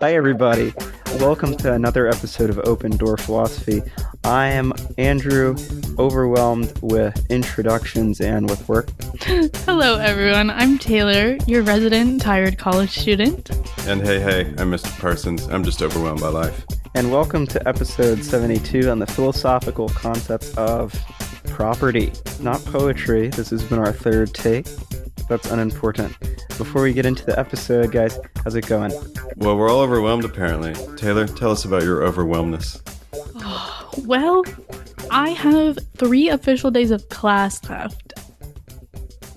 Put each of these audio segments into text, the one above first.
Hi, everybody. Welcome to another episode of Open Door Philosophy. I am Andrew, overwhelmed with introductions and with work. Hello, everyone. I'm Taylor, your resident tired college student. And hey, I'm Mr. Parsons. I'm just overwhelmed by life. And welcome to episode 72 on the philosophical concepts of property, not poetry. This has been our third take. That's unimportant. Before we get into the episode, guys, how's it going? Well, we're all overwhelmed, apparently. Taylor, tell us about your overwhelmness. Well, I have 3 official days of class left.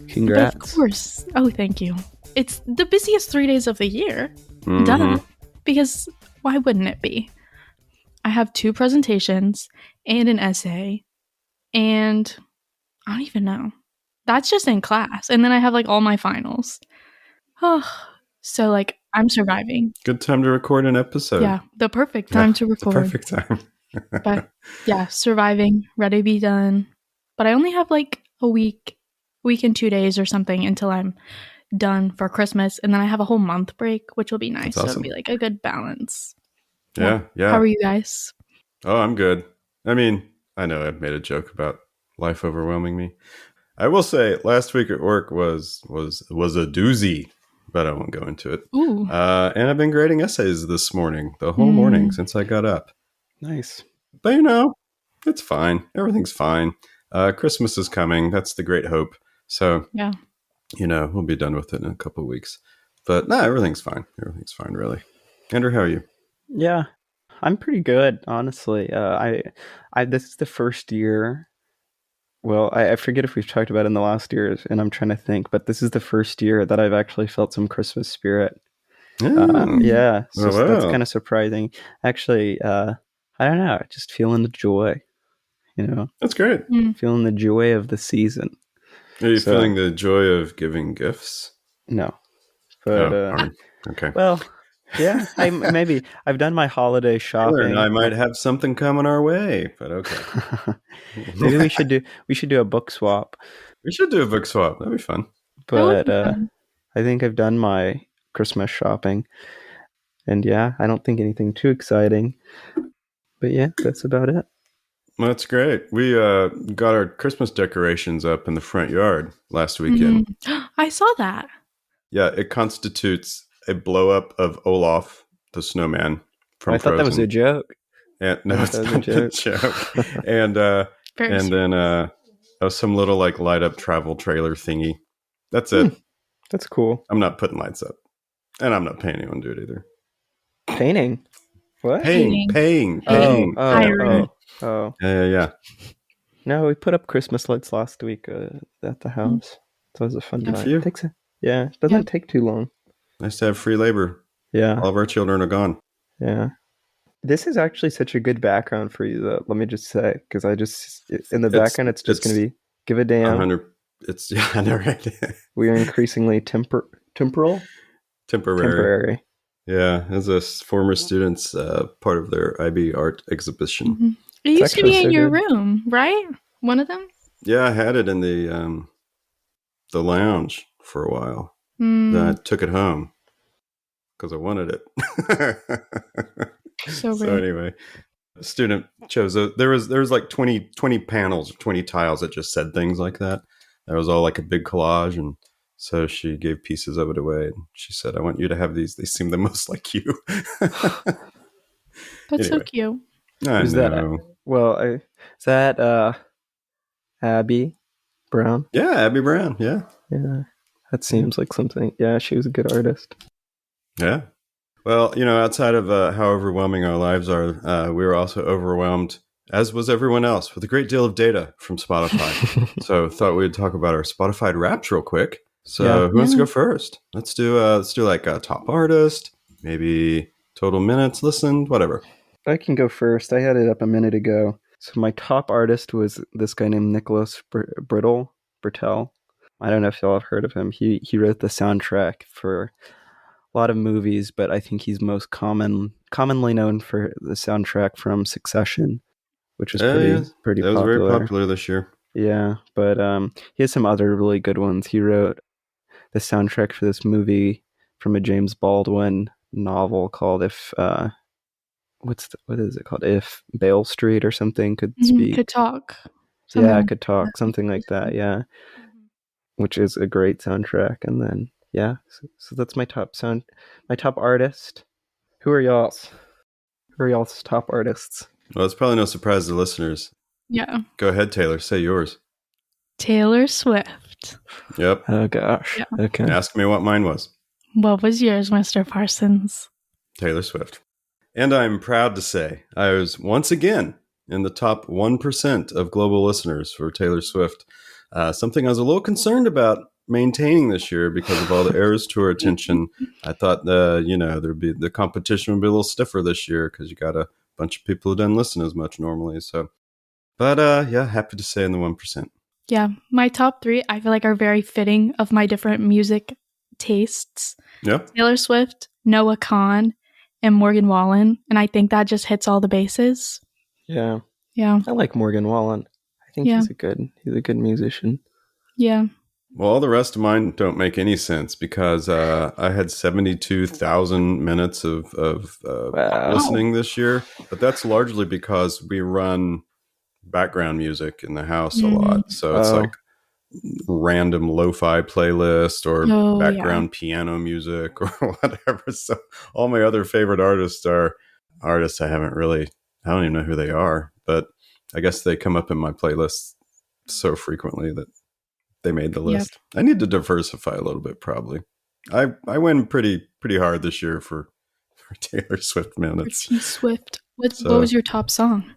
Congrats. Of course. Oh, thank you. It's the busiest 3 days of the year. Mm-hmm. Duh. Because why wouldn't it be? I have 2 presentations and an essay, and I don't even know. That's just in class. And then I have like all my finals. Oh, so like I'm surviving. Good time to record an episode. Yeah, the perfect time to record. The perfect time. But yeah, surviving, ready to be done. But I only have like a week and 2 days or something until I'm done for Christmas. And then I have a whole month break, which will be nice. That's So awesome. it'll be like a good balance. Yeah. How are you guys? Oh, I'm good. I mean, I know I've made a joke about life overwhelming me. I will say last week at work was a doozy, but I won't go into it. Ooh. And I've been grading essays this morning, the whole morning since I got up. Nice. But it's fine. Everything's fine. Christmas is coming. That's the great hope. So, Yeah. We'll be done with it in a couple of weeks. But no, everything's fine. Everything's fine, really. Andrew, how are you? Yeah, I'm pretty good, honestly. I this is the first year. Well, I forget if we've talked about it in the last years, and I'm trying to think, but this is the first year that I've actually felt some Christmas spirit. Yeah, so that's kind of surprising. Actually, I don't know, just feeling the joy, That's great. feeling the joy of the season. Are you feeling the joy of giving gifts? No, but okay. well, yeah, maybe I've done my holiday shopping. Taylor and I might have something coming our way, but okay. Maybe we should do a book swap. We should do a book swap. That'd be fun. But I think I've done my Christmas shopping, and yeah, I don't think anything too exciting. But yeah, that's about it. Well, that's great. We got our Christmas decorations up in the front yard last weekend. I saw that. Yeah, it constitutes a blow up of Olaf the snowman from I thought that was a joke. And no, it's not a joke. And then some little like light up travel trailer thingy. That's it. That's cool. I'm not putting lights up, and I'm not paying anyone to do it either. Painting. What? Paying. Oh. Yeah. No, we put up Christmas lights last week at the house. So it was a fun night. It doesn't take too long. Nice to have free labor. Yeah. All of our children are gone. Yeah. This is actually such a good background for you, though. Let me just say, because in the background, it's just going to be give a damn. 100. I know, right? We are increasingly temporary. Yeah, as a former student's part of their IB art exhibition. Mm-hmm. It used to be in your room, right? One of them? Yeah, I had it in the lounge for a while. Then I took it home because I wanted it. So anyway, the student chose there was like 20 panels, 20 tiles that just said things like that. That was all like a big collage, and so she gave pieces of it away. And she said, "I want you to have these. They seem the most like you." That's so cute. Is that Abby Brown? Yeah, Abby Brown. Yeah. That seems like something. Yeah, she was a good artist. Yeah. Well, outside of how overwhelming our lives are, we were also overwhelmed, as was everyone else, with a great deal of data from Spotify. So thought we'd talk about our Spotify Wraps real quick. So who wants to go first? Let's do like a top artist, maybe total minutes listened, whatever. I can go first. I had it up a minute ago. So my top artist was this guy named Nicholas Brittle. I don't know if y'all have heard of him. He wrote the soundtrack for a lot of movies, but I think he's most commonly known for the soundtrack from Succession, which is pretty popular. That was very popular this year. Yeah, but he has some other really good ones. He wrote the soundtrack for this movie from a James Baldwin novel called what is it called? If Bale Street or something could speak. Could talk. Yeah, could talk. Something like that. Yeah. Which is a great soundtrack. And then, yeah. So that's my top artist. Who are y'all's? Who are y'all's top artists? Well, it's probably no surprise to listeners. Yeah. Go ahead, Taylor. Say yours. Taylor Swift. Yep. Oh, gosh. Yeah. Okay. Ask me what mine was. What was yours, Mr. Parsons? Taylor Swift. And I'm proud to say I was once again in the top 1% of global listeners for Taylor Swift. Something I was a little concerned about maintaining this year because of all the Eras Tour attention. I thought the competition would be a little stiffer this year because you got a bunch of people who don't listen as much normally. So, but yeah, happy to say in the 1%. Yeah, my top 3 I feel like are very fitting of my different music tastes. Yep. Taylor Swift, Noah Kahan, and Morgan Wallen, and I think that just hits all the bases. Yeah. Yeah. I like Morgan Wallen. I think he's a good musician. Yeah. Well, all the rest of mine don't make any sense because I had 72,000 minutes of listening this year, but that's largely because we run background music in the house a lot. So it's like random lo-fi playlist or background piano music or whatever. So all my other favorite artists are artists I don't even know who they are, but I guess they come up in my playlist so frequently that they made the list. Yep. I need to diversify a little bit, probably. I went pretty hard this year for Taylor Swift minutes. For T Swift. What was your top song?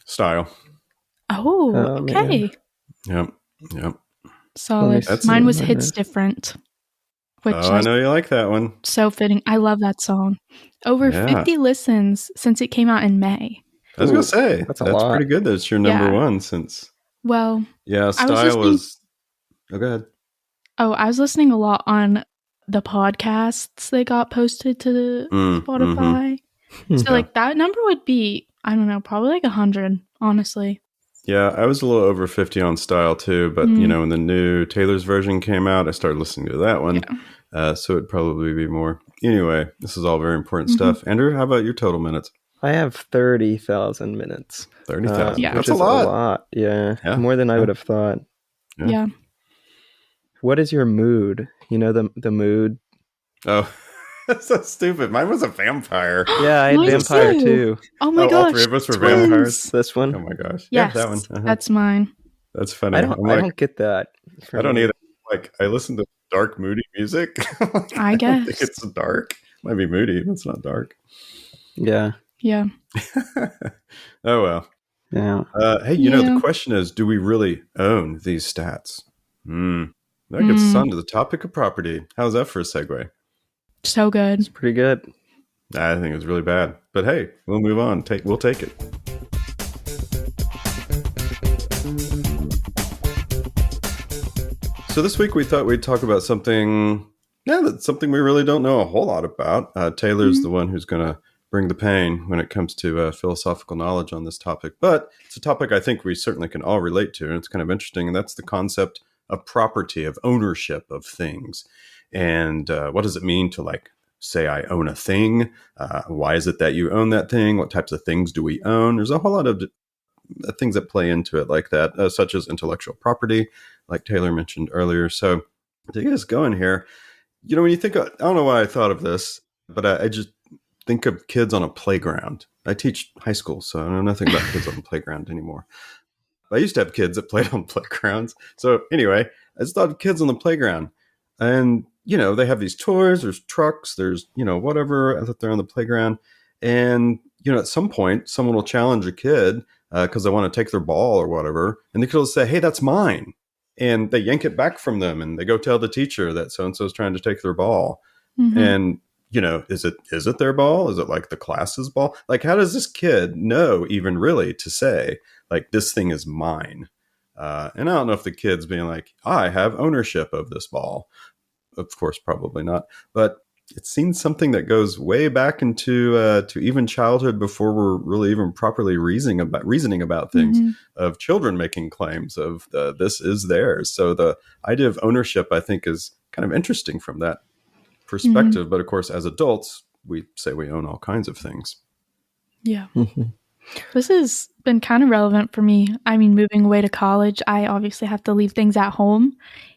Style. Oh, okay. Yep. Solid. Mine was Hits Different. Which I know you like that one. So fitting. I love that song. Over 50 listens since it came out in May. I was going to say, that's pretty good that it's your number one since... Well... Yeah, Style was... Oh, go ahead. Oh, I was listening a lot on the podcasts that got posted to Spotify. Mm-hmm. So, like, that number would be, I don't know, probably like 100, honestly. Yeah, I was a little over 50 on Style, too. But, you know, when the new Taylor's version came out, I started listening to that one. Yeah. So it'd probably be more. Anyway, this is all very important stuff. Andrew, how about your total minutes? I have 30,000 minutes. 30,000? That's a lot. Yeah. More than I would have thought. Yeah. What is your mood? You know, the mood? Oh, that's so stupid. Mine was a vampire. Yeah, I had vampire too. Oh my gosh. All 3 of us were vampires. This one? Oh my gosh. Yes, yeah, that one. That's mine. That's funny. I don't get that. I don't either. Like, I listen to dark, moody music. I guess. Think it's dark. Might be moody, but it's not dark. Yeah. Yeah. Oh, well. Yeah. Hey, you know, the question is, do we really own these stats? That gets us on to the topic of property. How's that for a segue? So good. It's pretty good. I think it was really bad. But hey, we'll move on. We'll take it. So this week we thought we'd talk about something we really don't know a whole lot about. Taylor's the one who's going to bring the pain when it comes to philosophical knowledge on this topic. But it's a topic I think we certainly can all relate to, and it's kind of interesting, and that's the concept of property, of ownership of things. And what does it mean to, like, say I own a thing? Why is it that you own that thing? What types of things do we own? There's a whole lot of things that play into it like that, such as intellectual property, like Taylor mentioned earlier. So to get us going here, you know, when you think of, I don't know why I thought of this, but I just think of kids on a playground. I teach high school, so I know nothing about kids on the playground anymore. I used to have kids that played on playgrounds. So anyway, I just thought of kids on the playground. And, you know, they have these toys, there's trucks, there's, you know, whatever that they're on the playground. And, you know, at some point, someone will challenge a kid because they want to take their ball or whatever. And the kid will say, hey, that's mine. And they yank it back from them and they go tell the teacher that so-and-so is trying to take their ball. Mm-hmm. And, you know, is it their ball? Is it like the class's ball? Like, how does this kid know even really to say, like, this thing is mine? And I don't know if the kid's being like, I have ownership of this ball. Of course, probably not. But it seems something that goes way back into to even childhood before we're really even properly reasoning about things, of children making claims of this is theirs. So the idea of ownership, I think, is kind of interesting from that perspective. Mm-hmm. But of course, as adults, we say we own all kinds of things. Yeah. This has been kind of relevant for me. I mean, moving away to college, I obviously have to leave things at home.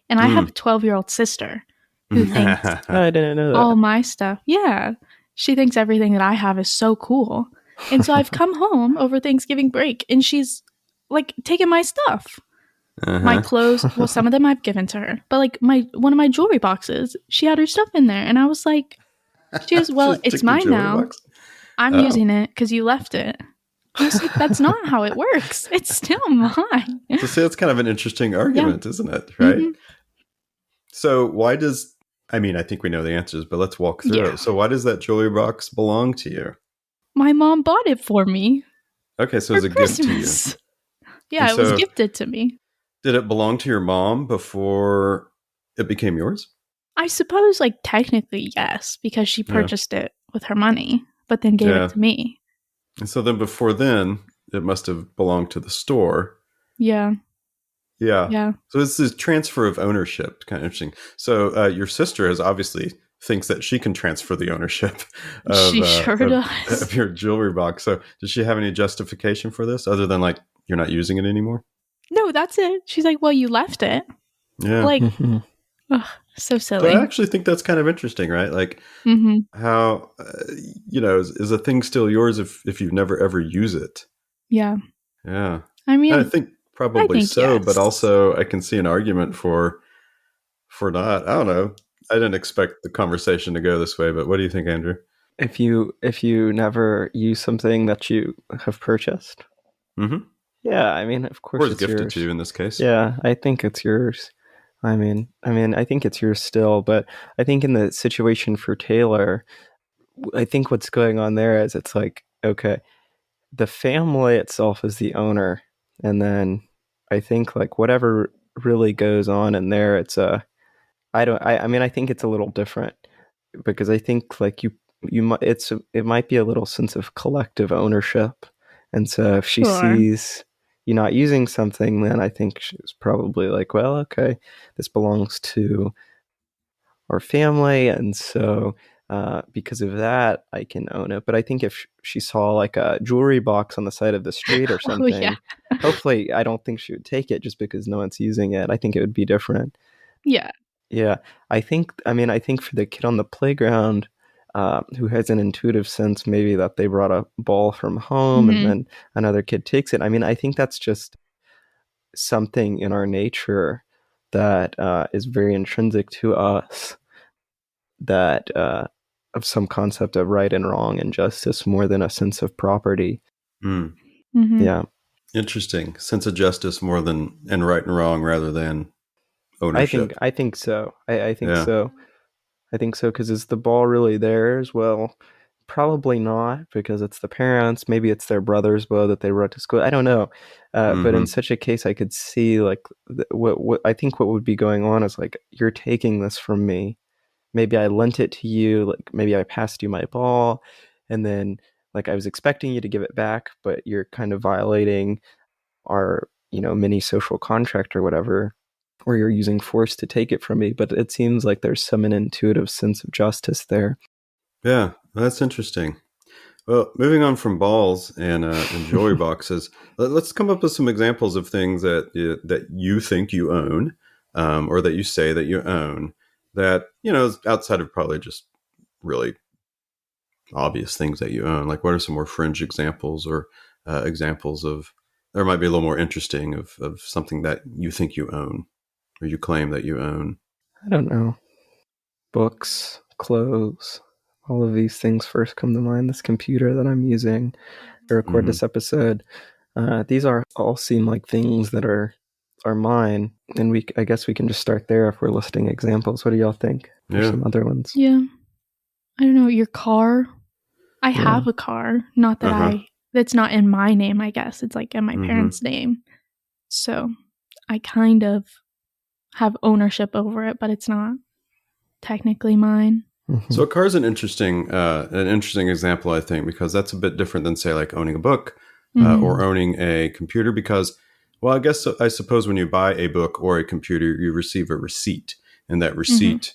And I have a 12-year-old sister who thinks I didn't know that. All my stuff. Yeah. She thinks everything that I have is so cool. And so I've come home over Thanksgiving break and she's like taking my stuff. My clothes, well, some of them I've given to her. But like one of my jewelry boxes, she had her stuff in there. And I was like, she goes, well, it's mine now. Box? I'm using it because you left it. I was like, that's not how it works. It's still mine. So see, that's kind of an interesting argument, isn't it? Right? Mm-hmm. So why does, I think we know the answers, but let's walk through it. So why does that jewelry box belong to you? My mom bought it for me. Okay, so it was a gift to you. Yeah, it was gifted to me. Did it belong to your mom before it became yours? I suppose, like, technically, yes, because she purchased it with her money, but then gave it to me. And so then before then, it must have belonged to the store. Yeah. Yeah. So it's this transfer of ownership, kind of interesting. So your sister obviously thinks that she can transfer the ownership of your jewelry box. So does she have any justification for this other than like you're not using it anymore? No, that's it. She's like, well, you left it. Yeah. Like, so silly. So I actually think that's kind of interesting, right? Like how, is a thing still yours if you never ever use it? Yeah. Yeah. I mean, I think probably so, yes. But also I can see an argument for not. I don't know. I didn't expect the conversation to go this way, but what do you think, Andrew? If you never use something that you have purchased, yeah, of course, or it's gifted yours. To you in this case. Yeah, I think it's yours. I think it's yours still, but I think in the situation for Taylor, I think what's going on there is it's like, okay, the family itself is the owner, and then I think like whatever really goes on in there, it's I think it's a little different because I think like it might be a little sense of collective ownership, and so if she sees you not using something, then I think she's probably like, well, okay, this belongs to our family, and so because of that, I can own it. But I think if she saw like a jewelry box on the side of the street or something, hopefully, I don't think she would take it just because no one's using it. I think it would be different. Yeah. Yeah. I think for the kid on the playground who has an intuitive sense, maybe that they brought a ball from home and then another kid takes it. I think that's just something in our nature that is very intrinsic to us, that of some concept of right and wrong and justice more than a sense of property. Yeah. Interesting. Sense of justice more than and right and wrong rather than ownership. I think so. I think so. I think so, because is the ball really theirs? Well, probably not, because it's the parents. Maybe it's their brother's bow that they brought to school. I don't know. But in such a case, I could see like what I think what would be going on is like, you're taking this from me. Maybe I lent it to you. Like maybe I passed you my ball, and then like I was expecting you to give it back, but you're kind of violating our mini social contract or whatever, or you're using force to take it from me. But it seems like there's some intuitive sense of justice there. Yeah, that's interesting. Well, moving on from balls and jewelry boxes, let's come up with some examples of things that you think you own, or that you say that you own, that is outside of probably just really obvious things that you own. Like, what are some more fringe examples, or examples of, there might be a little more interesting of something that you think you own, or you claim that you own? I don't know. Books, clothes, all of these things first come to mind. This computer that I'm using to record this episode. These all seem like things that are mine, and I guess we can just start there if we're listing examples. What do y'all think? There's some other ones. Yeah. I don't know, your car. I have a car. Not that that's not in my name, I guess. It's like in my parents' name. So I kind of have ownership over it, but it's not technically mine. So a car is an interesting example, I think, because that's a bit different than, say, like owning a book or owning a computer. Because, well, I suppose when you buy a book or a computer, you receive a receipt, and that receipt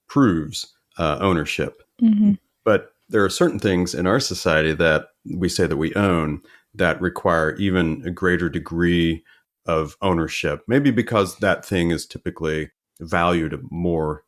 proves ownership. Mm-hmm. But there are certain things in our society that we say that we own that require even a greater degree of ownership, maybe because that thing is typically valued more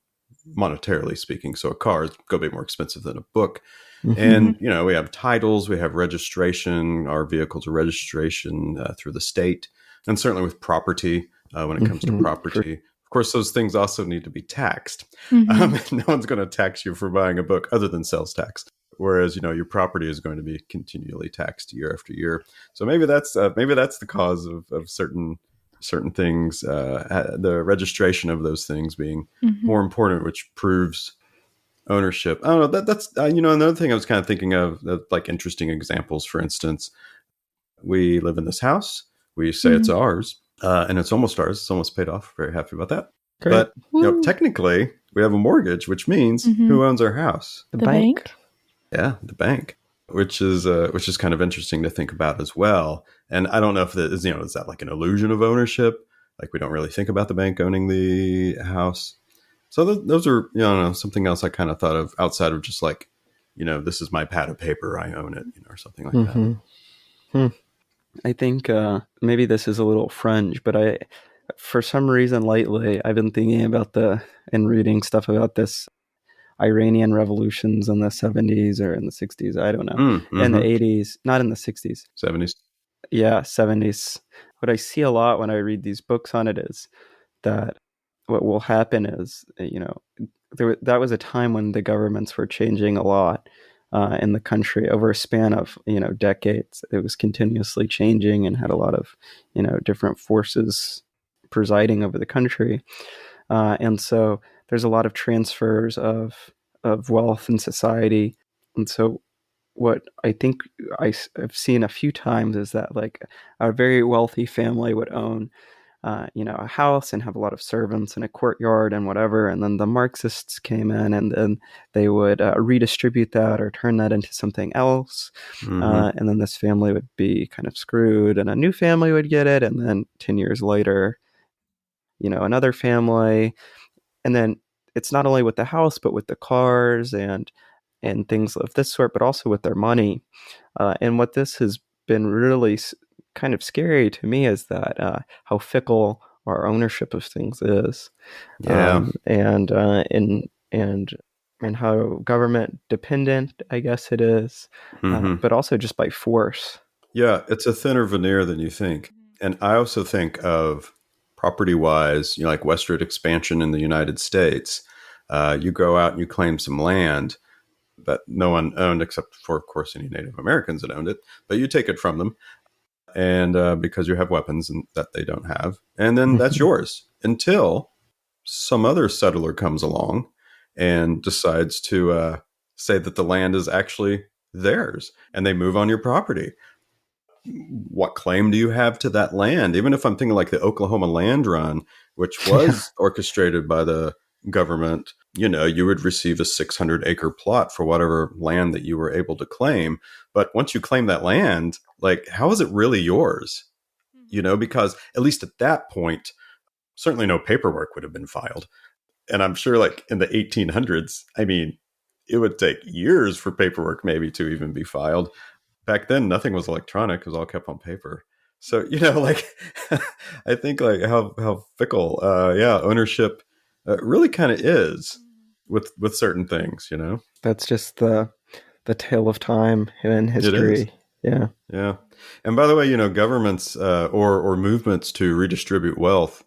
monetarily speaking. So a car is going to be more expensive than a book. Mm-hmm. And, you know, we have titles, we have registration, our vehicles are registration through the state, and certainly with property, when it comes to property. Of course, those things also need to be taxed. No one's going to tax you for buying a book other than sales tax. Whereas, you know, your property is going to be continually taxed year after year. So maybe that's the cause of certain things, the registration of those things being more important, which proves ownership. I don't know. That's you know, another thing I was kind of thinking of, like interesting examples. For instance, we live in this house. We say it's ours, and it's almost ours. It's almost paid off. Very happy about that. Great. But you know, technically, we have a mortgage, which means who owns our house? The bank. Yeah, the bank, which is kind of interesting to think about as well. And I don't know if that is, you know, is that like an illusion of ownership? Like we don't really think about the bank owning the house. So those are, you know, something else I kind of thought of outside of just like, you know, this is my pad of paper, I own it, you know, or something like that. I think maybe this is a little fringe, but for some reason lately, I've been thinking about and reading stuff about this Iranian revolutions in the 70s or in the 60s. I don't know. In the 80s, not in the 60s. 70s. Yeah, 70s. What I see a lot when I read these books on it is that what will happen is, you know, that was a time when the governments were changing a lot in the country over a span of, you know, decades. It was continuously changing and had a lot of, you know, different forces presiding over the country. And so there's a lot of transfers of wealth in society. And so what I think I've seen a few times is that like a very wealthy family would own you know, a house and have a lot of servants and a courtyard and whatever. And then the Marxists came in and then they would redistribute that or turn that into something else. And then this family would be kind of screwed and a new family would get it. And then 10 years later, you know, another family. And then it's not only with the house, but with the cars and things of this sort, but also with their money. And what this has been really kind of scary to me is that how fickle our ownership of things is, and how government dependent, I guess it is, but also just by force. Yeah, it's a thinner veneer than you think. And I also think of property-wise, you know, like westward expansion in the United States. You go out and you claim some land that no one owned except for, of course, any Native Americans that owned it, but you take it from them. And because you have weapons and that they don't have. And then that's yours until some other settler comes along and decides to say that the land is actually theirs and they move on your property. What claim do you have to that land? Even if I'm thinking like the Oklahoma land run, which was orchestrated by the government, you know, you would receive a 600-acre plot for whatever land that you were able to claim. But once you claim that land, like, how is it really yours? You know, because at least at that point, certainly no paperwork would have been filed. And I'm sure like in the 1800s, I mean, it would take years for paperwork maybe to even be filed. Back then, nothing was electronic. It was all kept on paper. So, you know, like, I think like how fickle, ownership really kind of is with certain things, you know. That's just the tale of time in history. Yeah. And by the way, you know, governments or movements to redistribute wealth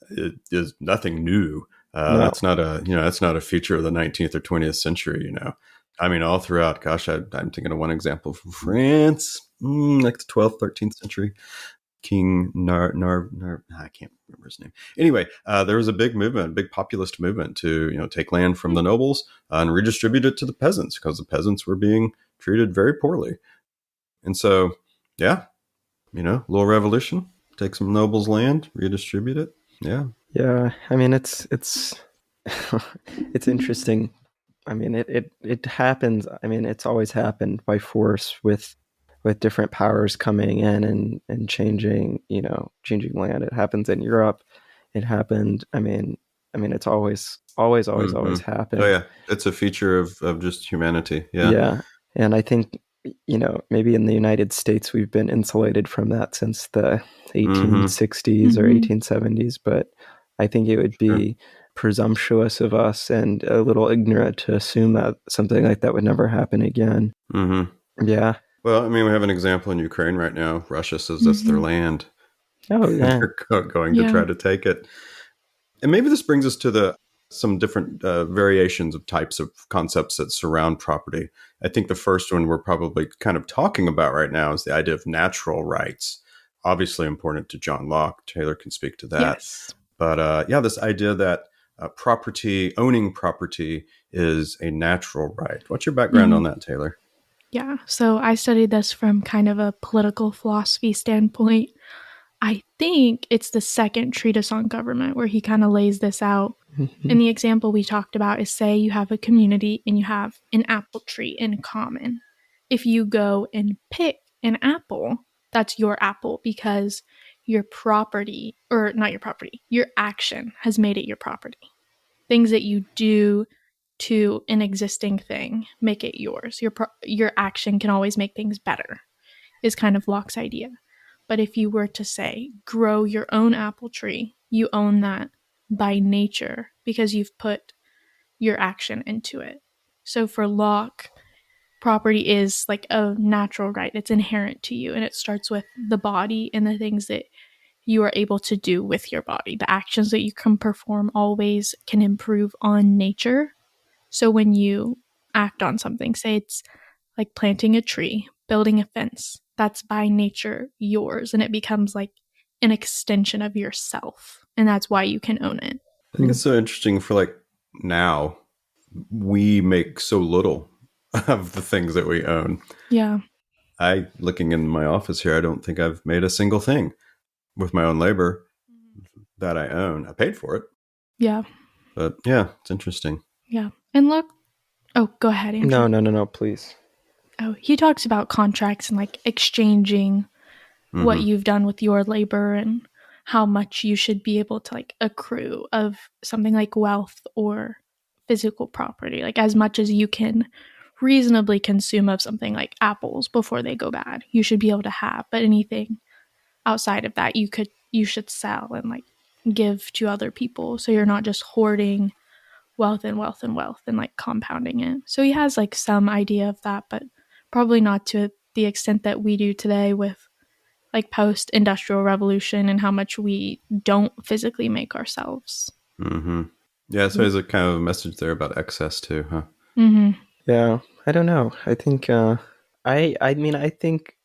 is nothing new. No. That's not a feature of the 19th or 20th century. You know, I mean, all throughout. Gosh, I'm thinking of one example from France, like the 12th, 13th century. King I can't remember his name. Anyway, there was a big movement, big populist movement to, you know, take land from the nobles and redistribute it to the peasants because the peasants were being treated very poorly. And so, yeah, you know, little revolution, take some nobles' land, redistribute it. Yeah. Yeah. I mean, it's it's interesting. I mean, it happens. I mean, it's always happened by force with different powers coming in and changing, you know, changing land. It happens in Europe. It happened, I mean, I mean, it's always happened. Oh yeah, it's a feature of just humanity. Yeah. Yeah, and I think, maybe in the United States we've been insulated from that since the 1860s or 1870s, but I think it would be presumptuous of us and a little ignorant to assume that something like that would never happen again. Yeah. Well, I mean, we have an example in Ukraine right now. Russia says that's their land. Oh, yeah. They're going to try to take it. And maybe this brings us to some different variations of types of concepts that surround property. I think the first one we're probably kind of talking about right now is the idea of natural rights. Obviously important to John Locke. Taylor can speak to that. Yes. But this idea that owning property is a natural right. What's your background on that, Taylor? Yeah, so I studied this from kind of a political philosophy standpoint. I think it's the second treatise on government where he kind of lays this out. And the example we talked about is, say you have a community and you have an apple tree in common. If you go and pick an apple, that's your apple because your property, or not your property, your action has made it your property. Things that you do to an existing thing make it yours. Your action can always make things better, is kind of Locke's idea. But if you were to say, grow your own apple tree, you own that by nature because you've put your action into it. So for Locke, property is like a natural right. It's inherent to you, and it starts with the body and the things that you are able to do with your body. The actions that you can perform always can improve on nature. So when you act on something, say it's like planting a tree, building a fence, that's by nature yours, and it becomes like an extension of yourself, and that's why you can own it. I think it's so interesting for like now we make so little of the things that we own. Yeah. Looking in my office here, I don't think I've made a single thing with my own labor that I own. I paid for it. Yeah. But yeah, it's interesting. Yeah. And look, go ahead, Andrew. No, please. Oh, he talks about contracts and like exchanging what you've done with your labor and how much you should be able to like accrue of something like wealth or physical property, like as much as you can reasonably consume of something like apples before they go bad, you should be able to have. But anything outside of that, you should sell and like give to other people, so you're not just hoarding wealth and wealth and wealth and like compounding it. So he has like some idea of that, but probably not to the extent that we do today with like post-industrial revolution and how much we don't physically make ourselves. Yeah, so there's a kind of a message there about excess too, huh? Yeah, I don't know. I think I think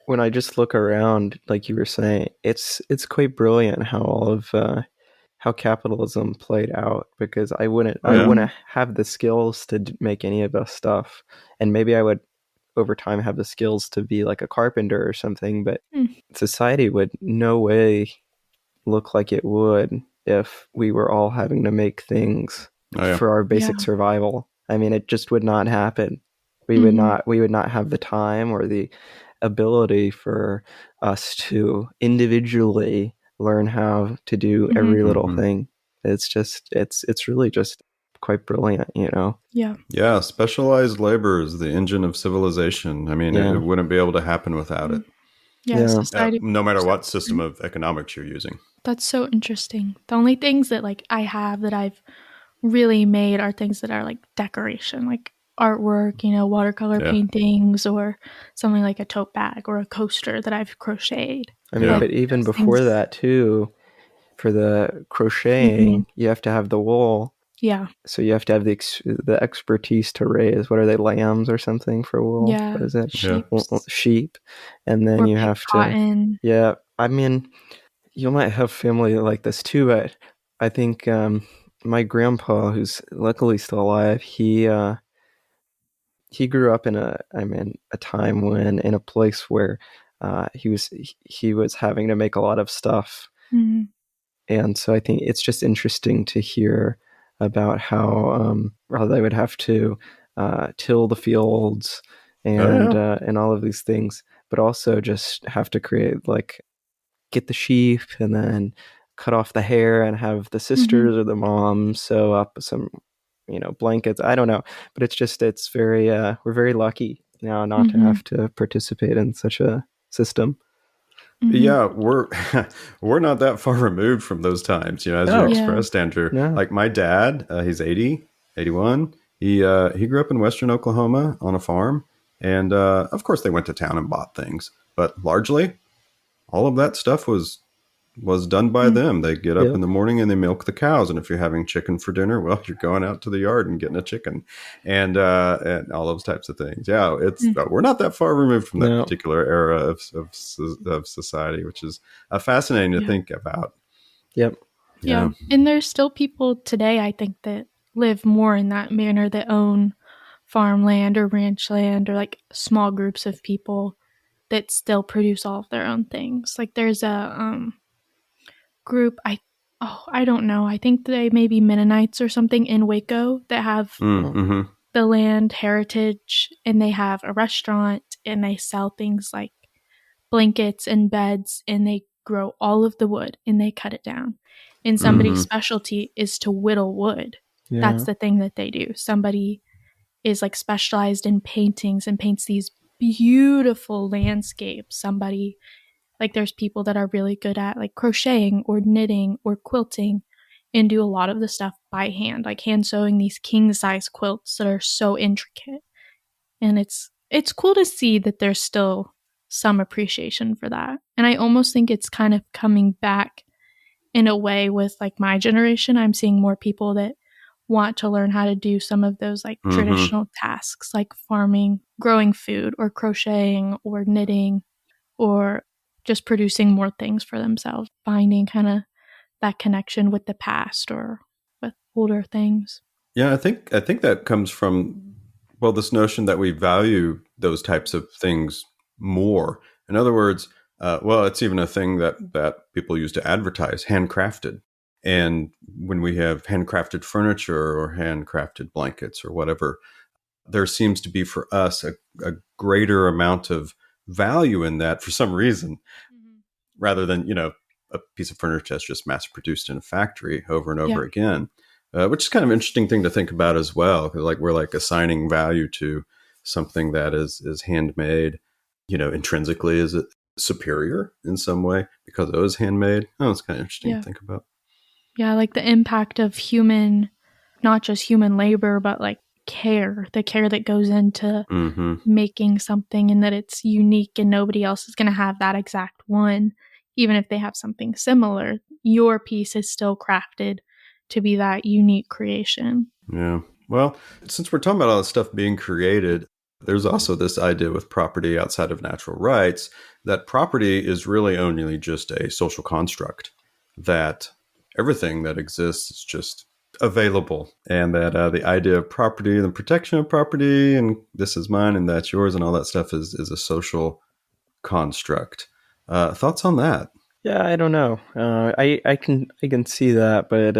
when I just look around, like you were saying, it's quite brilliant how all of how capitalism played out, because I wouldn't have the skills to make any of this stuff, and maybe I would over time have the skills to be like a carpenter or something, but society would no way look like it would if we were all having to make things for our basic survival. I mean, it just would not happen. We would not have the time or the ability for us to individually learn how to do every little thing. It's really just quite brilliant, Yeah, specialized labor is the engine of civilization. I mean, it wouldn't be able to happen without it. Society, no matter what system of economics you're using. That's so interesting. The only things that like I have that I've really made are things that are like decoration, like artwork, watercolor paintings, or something like a tote bag or a coaster that I've crocheted. I mean, but even before that too, for the crocheting, you have to have the wool. Yeah. So you have to have the expertise to raise, what are they, lambs or something for wool? Yeah. What is it? Sheep. Sheep. And then you have cotton. to... Yeah. I mean, you might have family like this too, but I think my grandpa, who's luckily still alive, he grew up in a time when, in a place where he was having to make a lot of stuff. And so I think it's just interesting to hear about how they would have to till the fields and all of these things, but also just have to create, like, get the sheep and then cut off the hair and have the sisters or the moms sew up some, blankets. I don't know, but it's very, we're very lucky now not to have to participate in such a system. Yeah, we're not that far removed from those times, as you expressed, Andrew. Yeah. Like my dad, he's 80, 81. He grew up in Western Oklahoma on a farm. And of course, they went to town and bought things. But largely, all of that stuff was done by them. They get up in the morning and they milk the cows. And if you're having chicken for dinner, well, you're going out to the yard and getting a chicken and all those types of things. Yeah, we're not that far removed from that particular era of society, which is fascinating to think about. Yep. Yeah. And there's still people today, I think, that live more in that manner, that own farmland or ranch land, or like small groups of people that still produce all of their own things. Like there's a group, I don't know, I think they may be Mennonites or something in Waco that have the land heritage, and they have a restaurant, and they sell things like blankets and beds, and they grow all of the wood and they cut it down. And somebody's specialty is to whittle wood. That's the thing that they do. Somebody is like specialized in paintings and paints these beautiful landscapes. Somebody, like there's people that are really good at like crocheting or knitting or quilting and do a lot of the stuff by hand, like hand sewing these king size quilts that are so intricate. And it's cool to see that there's still some appreciation for that. And I almost think it's kind of coming back in a way with like my generation. I'm seeing more people that want to learn how to do some of those like traditional tasks, like farming, growing food, or crocheting, or knitting, or just producing more things for themselves, finding kind of that connection with the past or with older things. Yeah, I think that comes from, well, this notion that we value those types of things more. In other words, it's even a thing that people use to advertise, handcrafted. And when we have handcrafted furniture or handcrafted blankets or whatever, there seems to be for us a greater amount of value in that for some reason, rather than, a piece of furniture that's just mass produced in a factory over and over again, which is kind of an interesting thing to think about as well. Because like we're like assigning value to something that is handmade, intrinsically, is it superior in some way because it was handmade? Oh, it's kind of interesting to think about. Yeah, like the impact of human, not just human labor, but like the care that goes into making something, and that it's unique and nobody else is going to have that exact one. Even if they have something similar, your piece is still crafted to be that unique creation. Yeah. Well, since we're talking about all this stuff being created, there's also this idea with property outside of natural rights that property is really only just a social construct, that everything that exists is just available, and that the idea of property and the protection of property and this is mine and that's yours and all that stuff is a social construct. Thoughts on that? Yeah, I don't know. I can see that, but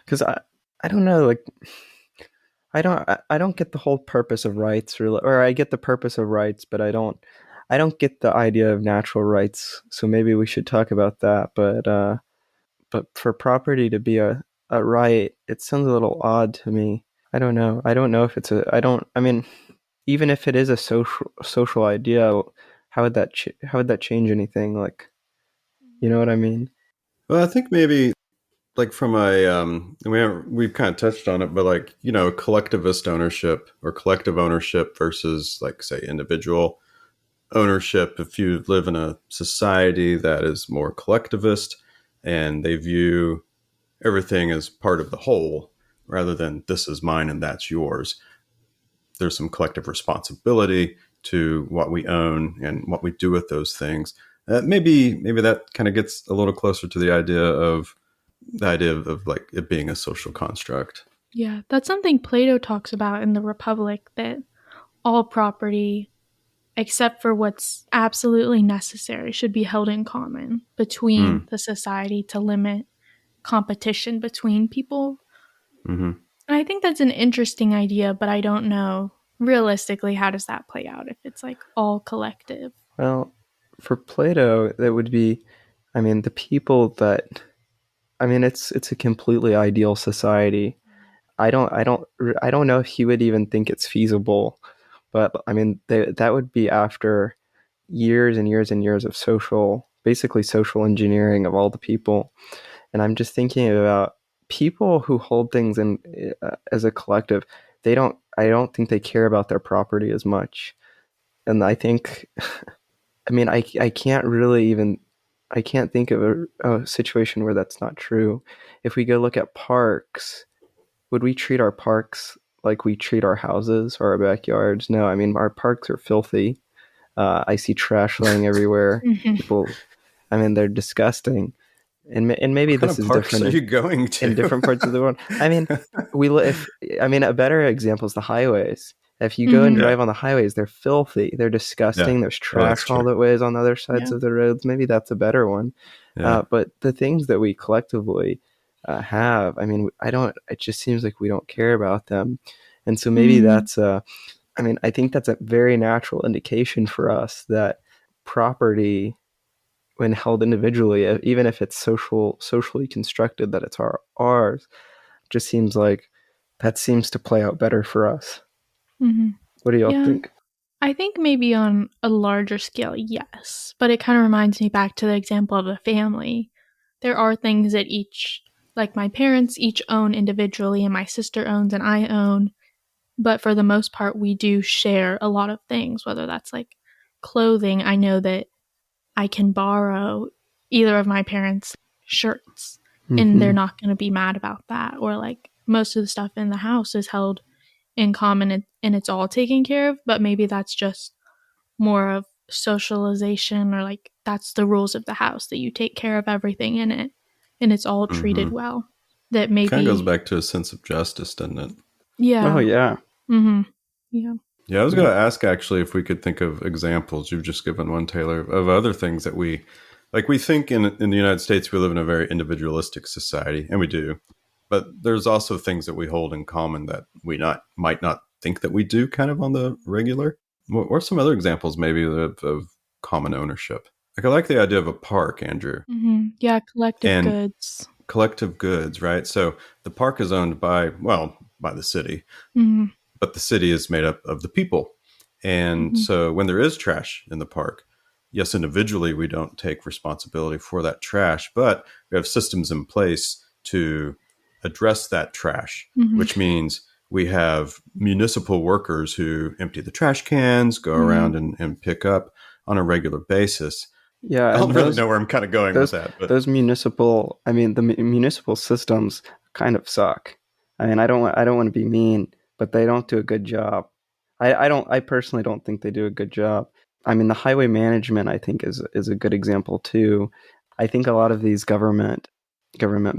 because I don't know, like I don't get the whole purpose of rights, or I get the purpose of rights, but I don't get the idea of natural rights. So maybe we should talk about that. But for property to be a right, it sounds a little odd to me. I don't know. I don't know if it's I mean, even if it is a social idea, how would that change anything? Like, you know what I mean? Well, I think maybe like from we've kind of touched on it, but like, collectivist ownership or collective ownership versus like, say, individual ownership. If you live in a society that is more collectivist and they view everything as part of the whole rather than this is mine and that's yours, there's some collective responsibility to what we own and what we do with those things. Maybe that kind of gets a little closer to the idea of like it being a social construct. Yeah, that's something Plato talks about in the Republic, that all property, except for what's absolutely necessary, should be held in common between the society to limit competition between people. And I think that's an interesting idea, but I don't know realistically how does that play out if it's like all collective. Well, for Plato, that would be, I mean, the people that I mean, it's a completely ideal society. I don't know if he would even think it's feasible, but I mean, that would be after years and years and years of basically social engineering of all the people. And I'm just thinking about people who hold things in as a collective. I don't think they care about their property as much. And I think, I mean, I can't really even, I can't think of a situation where that's not true. If we go look at parks, would we treat our parks like we treat our houses or our backyards? No, I mean, our parks are filthy. I see trash laying everywhere. People, I mean, they're disgusting. And maybe what kind this of is parks different are you going to? in different parts of the world. I mean, a better example is the highways. If you go and drive on the highways, they're filthy. They're disgusting. Yeah. There's trash all the ways on the other sides of the roads. Maybe that's a better one. Yeah. But the things that we collectively have, I mean, it just seems like we don't care about them. And so maybe that's, I mean, I think that's a very natural indication for us that property, when held individually, even if it's socially constructed that it's ours, just seems like that seems to play out better for us. What do y'all think? I think maybe on a larger scale, yes. But it kind of reminds me back to the example of a family. There are things that like my parents each own individually, and my sister owns and I own. But for the most part, we do share a lot of things, whether that's like clothing. I know that I can borrow either of my parents' shirts, and they're not going to be mad about that. Or like most of the stuff in the house is held in common and it's all taken care of, but maybe that's just more of socialization, or like that's the rules of the house, that you take care of everything in it and it's all treated well. That maybe kind of goes back to a sense of justice, doesn't it? Yeah. Oh yeah. Yeah. Yeah, I was going to ask actually if we could think of examples. You've just given one, Taylor, of other things that we think in the United States, we live in a very individualistic society, and we do. But there's also things that we hold in common that we might not think that we do kind of on the regular. What are some other examples maybe of common ownership? Like I like the idea of a park, Andrew. Yeah, collective goods. Collective goods, right? So the park is owned by the city. But the city is made up of the people. And so when there is trash in the park, yes, individually, we don't take responsibility for that trash, but we have systems in place to address that trash, which means we have municipal workers who empty the trash cans, go around and pick up on a regular basis. Yeah, I don't really know where I'm kind of going with that. But the municipal systems kind of suck. I mean, I don't want to be mean, but they don't do a good job. I personally don't think they do a good job. I mean, the highway management, I think, is a good example too. I think a lot of these government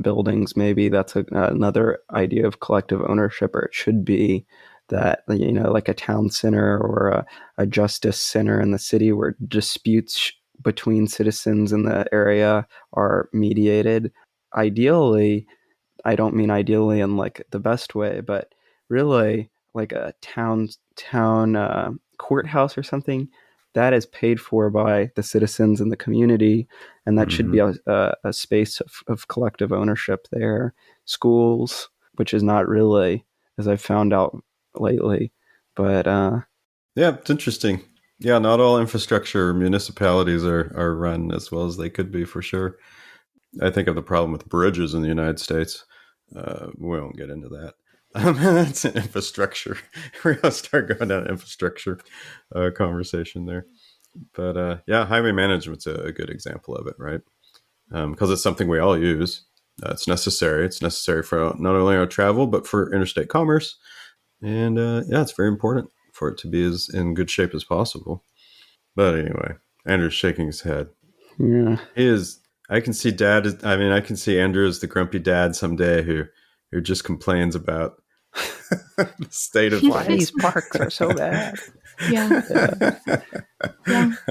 buildings, maybe that's another idea of collective ownership, or it should be that, you know, like a town center or a justice center in the city where disputes between citizens in the area are mediated. Ideally, I don't mean ideally in like the best way, but really like a town courthouse or something that is paid for by the citizens in the community, and that should be a space of collective ownership there. Schools, which is not really, as I've found out lately, but yeah, it's interesting. Yeah, not all infrastructure municipalities are run as well as they could be, for sure. I think of the problem with bridges in the United States. We won't get into that. That's an infrastructure. We're going to start going down an infrastructure conversation there. But yeah, highway management's a good example of it, right? Because it's something we all use. It's necessary. It's necessary for not only our travel, but for interstate commerce. And yeah, it's very important for it to be as in good shape as possible. But anyway, Andrew's shaking his head. Yeah. I can see I can see Andrew as the grumpy dad someday who just complains about the state of why these parks are so bad. Yeah.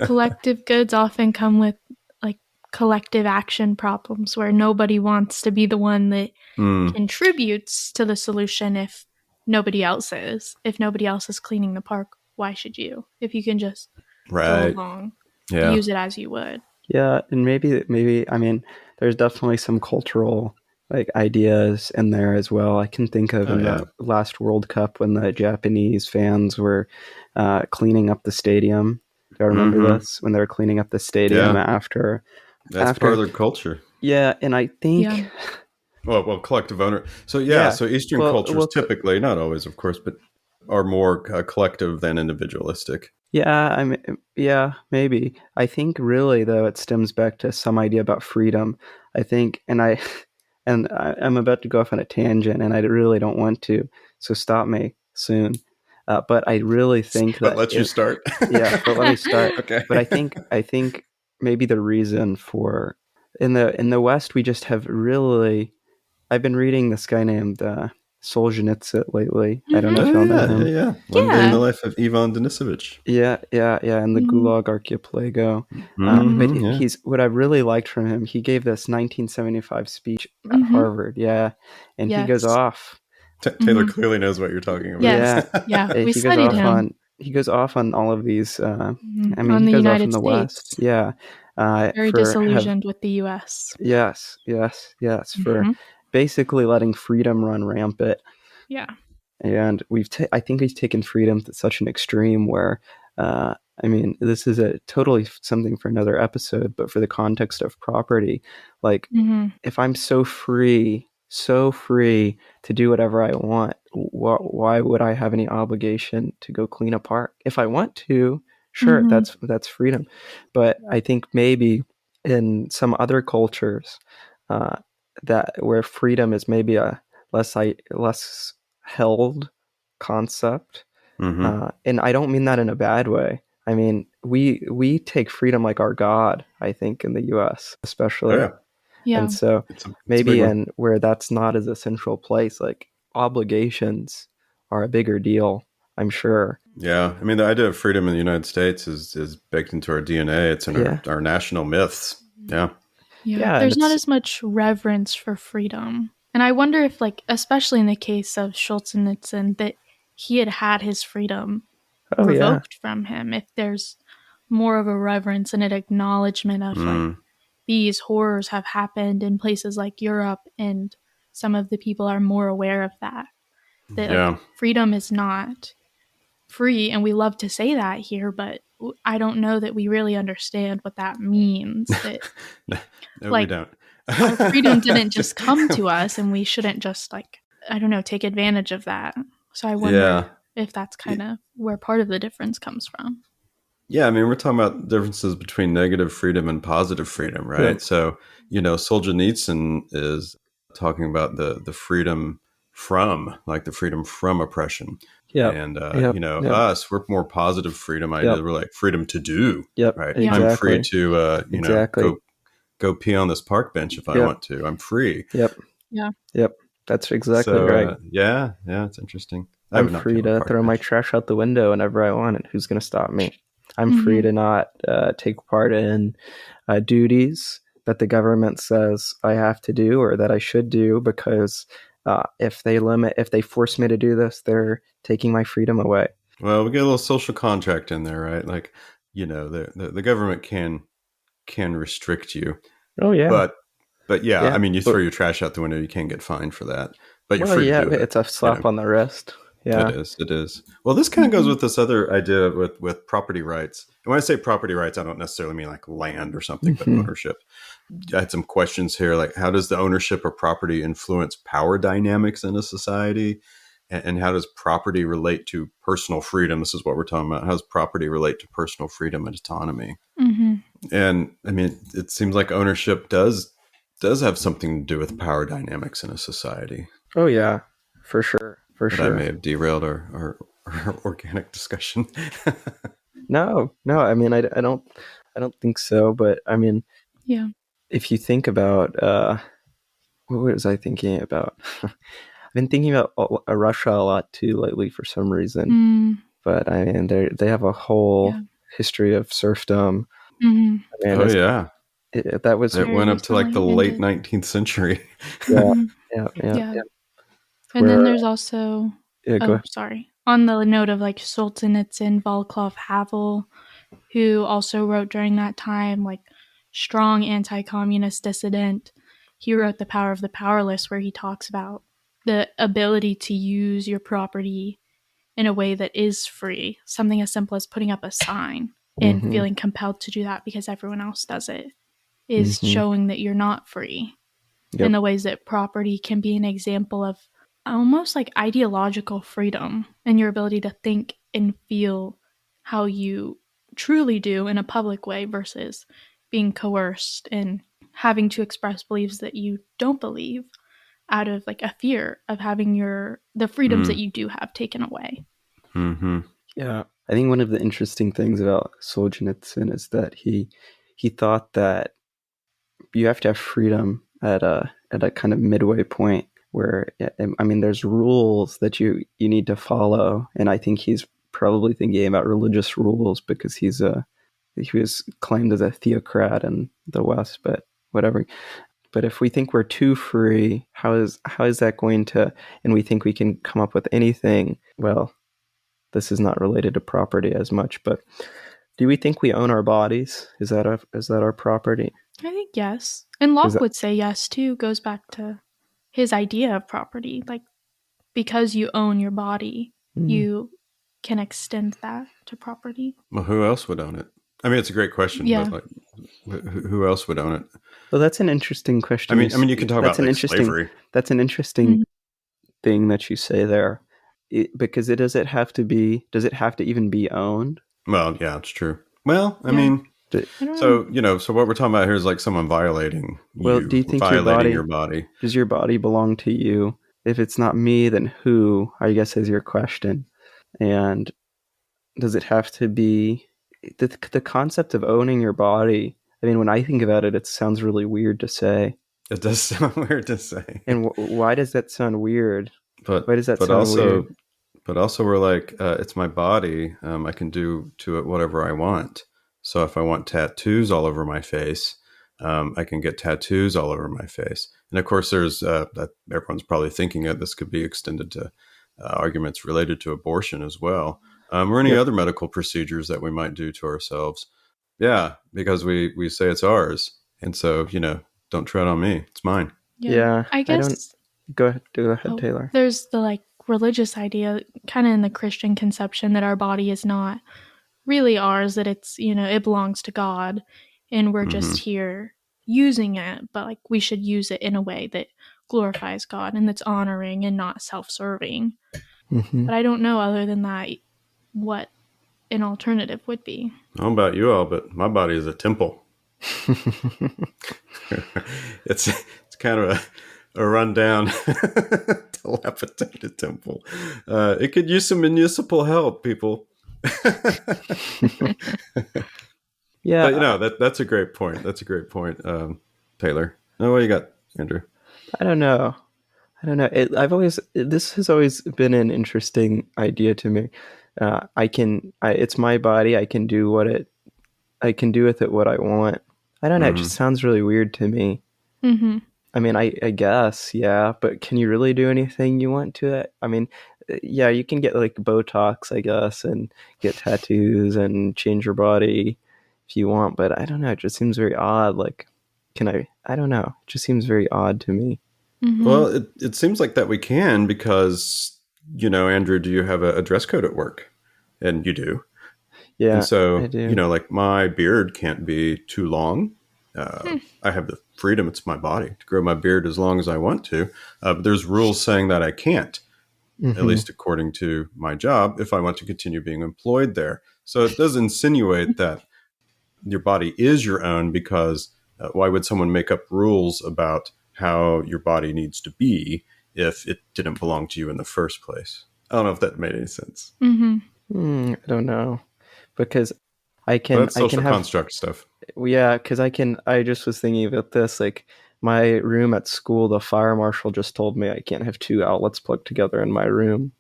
Collective goods often come with like collective action problems where nobody wants to be the one that contributes to the solution if nobody else is. If nobody else is cleaning the park, why should you? If you can just go along, use it as you would. Yeah, and maybe I mean, there's definitely some cultural like ideas in there as well. I can think of the last World Cup when the Japanese fans were cleaning up the stadium. Do I remember this? When they were cleaning up the stadium after. That's part of their culture. Yeah, and I think. Yeah. Well, collective owner. So so Eastern cultures typically, not always, of course, but are more collective than individualistic. Yeah, maybe. I think really though it stems back to some idea about freedom. I think, and I'm about to go off on a tangent, and I really don't want to, so stop me soon. But I really think that. But let you start. Yeah, but let me start. Okay. But I think maybe the reason for in the West we just have really. I've been reading this guy named Solzhenitsyn lately. I don't know if you know him. Yeah. One Day in the Life of Ivan Denisovich. Yeah, and the Gulag Archipelago. But he's what I really liked from him. He gave this 1975 speech at Harvard. Yeah, and he goes off. Taylor clearly knows what you're talking about. Yeah. We studied him. He goes off on all of these. I mean, on he the goes United off in the States. West. Yeah. Very disillusioned with the U.S. Yes. For basically letting freedom run rampant. Yeah. And I think he's taken freedom to such an extreme where, I mean, this is totally something for another episode, but for the context of property, like if I'm so free to do whatever I want, why would I have any obligation to go clean a park? If I want to, sure, that's freedom. But I think maybe in some other cultures, that where freedom is maybe a less held concept, and I don't mean that in a bad way. I mean we take freedom like our God. I think in the U.S. especially, and so maybe where that's not as a central place, like obligations are a bigger deal. I'm sure. Yeah, I mean the idea of freedom in the United States is baked into our DNA. It's in our national myths. Yeah, there's not as much reverence for freedom. And I wonder if, like, especially in the case of Solzhenitsyn, that he had his freedom revoked from him, if there's more of a reverence and an acknowledgement of, like, these horrors have happened in places like Europe, and some of the people are more aware of that. That like, freedom is not free, and we love to say that here, but I don't know that we really understand what that means. That no, like, we don't. Our freedom didn't just come to us, and we shouldn't just, like, I don't know, take advantage of that. So I wonder if that's kind of where part of the difference comes from. Yeah, I mean, we're talking about differences between negative freedom and positive freedom, right? Yeah. So, Solzhenitsyn is talking about the freedom from, like the freedom from oppression. Yeah. And, us, we're more positive freedom idea. We're like freedom to do, right? Exactly. I'm free to, go pee on this park bench if I want to. I'm free. Yep. That's exactly right. Yeah, it's interesting. I'm free to throw my trash out the window whenever I want, and who's going to stop me? I'm free to not take part in duties that the government says I have to do or that I should do, because if they force me to do this, they're taking my freedom away. Well, we get a little social contract in there, right? Like, the government can restrict you. Oh yeah. But yeah, I mean, you throw your trash out the window, you can't get fined for that. But you're free to do it. It's a slap on the wrist. Yeah, it is. Well, this kind of goes with this other idea with property rights. And when I say property rights, I don't necessarily mean like land or something, but ownership. I had some questions here, like how does the ownership of property influence power dynamics in a society? And how does property relate to personal freedom? This is what we're talking about. How does property relate to personal freedom and autonomy? And I mean, it seems like ownership does have something to do with power dynamics in a society. Oh yeah, for sure. I may have derailed our organic discussion. No. I mean, I don't think so. But I mean, if you think about what was I thinking about? I've been thinking about Russia a lot too lately for some reason. But I mean, they have a whole history of serfdom. Mm-hmm. I mean, it went up to like the late 19th century. Yeah. And then there's also, on the note of like Solzhenitsyn, Volkov, Havel, who also wrote during that time, like strong anti-communist dissident, he wrote The Power of the Powerless, where he talks about the ability to use your property in a way that is free. Something as simple as putting up a sign and feeling compelled to do that because everyone else does it is showing that you're not free. Yep. In the ways that property can be an example of almost like ideological freedom and your ability to think and feel how you truly do in a public way versus being coerced and having to express beliefs that you don't believe out of like a fear of having the freedoms that you do have taken away. Yeah, I think one of the interesting things about Solzhenitsyn is that he thought that you have to have freedom at a kind of midway point where, I mean, there's rules that you need to follow, and I think he's probably thinking about religious rules because he was claimed as a theocrat in the West, but whatever. But if we think we're too free, how is that going to? And we think we can come up with anything. Well, this is not related to property as much, but do we think we own our bodies? Is that our property? I think yes. And Locke would say yes too. Goes back to his idea of property. Like, because you own your body, you can extend that to property. Well, who else would own it? I mean, it's a great question, but like, who else would own it? Well, that's an interesting question. I mean, you can talk about like slavery. That's an interesting thing that you say there, because does it have to even be owned? Well, yeah, it's true. Well, I mean, so what we're talking about here is like someone violating you. Well, do you think your body? Does your body belong to you? If it's not me, then who, I guess, is your question. And does it have to be the concept of owning your body? I mean, when I think about it, it sounds really weird to say. It does sound weird to say. And why does that sound weird? But why does that sound weird? But also, we're like, it's my body. I can do to it whatever I want. So if I want tattoos all over my face, I can get tattoos all over my face. And of course, there's that everyone's probably thinking that this could be extended to arguments related to abortion as well, or any other medical procedures that we might do to ourselves. Yeah, because we say it's ours, and so don't tread on me; it's mine. Yeah, I guess. Go ahead, Taylor. There's the like religious idea, kind of in the Christian conception, that our body is not really ours; that it's it belongs to God, and we're just here using it, but like we should use it in a way that glorifies God and that's honoring and not self-serving. But I don't know, other than that, what an alternative would be. I don't know about you all, but my body is a temple. It's kind of a rundown, dilapidated temple. It could use some municipal help, people. Yeah, but that's a great point. That's a great point, Taylor. What do you got, Andrew? I don't know. This has always been an interesting idea to me. It's my body. I can do with it what I want. I don't know. It just sounds really weird to me. I mean, I guess, yeah, but can you really do anything you want to it? I mean, yeah, you can get like Botox, I guess, and get tattoos and change your body if you want, but I don't know. It just seems very odd. Like, I don't know. It just seems very odd to me. Well, it seems like that we can because, Andrew, do you have a dress code at work? And you do. Yeah, and so, I do. Like my beard can't be too long. I have the freedom, it's my body, to grow my beard as long as I want to. But there's rules saying that I can't, at least according to my job, if I want to continue being employed there. So it does insinuate that your body is your own, because why would someone make up rules about how your body needs to be if it didn't belong to you in the first place? I don't know if that made any sense. I don't know, because I can social construct stuff. Yeah, because I just was thinking about this. Like my room at school, the fire marshal just told me I can't have two outlets plugged together in my room.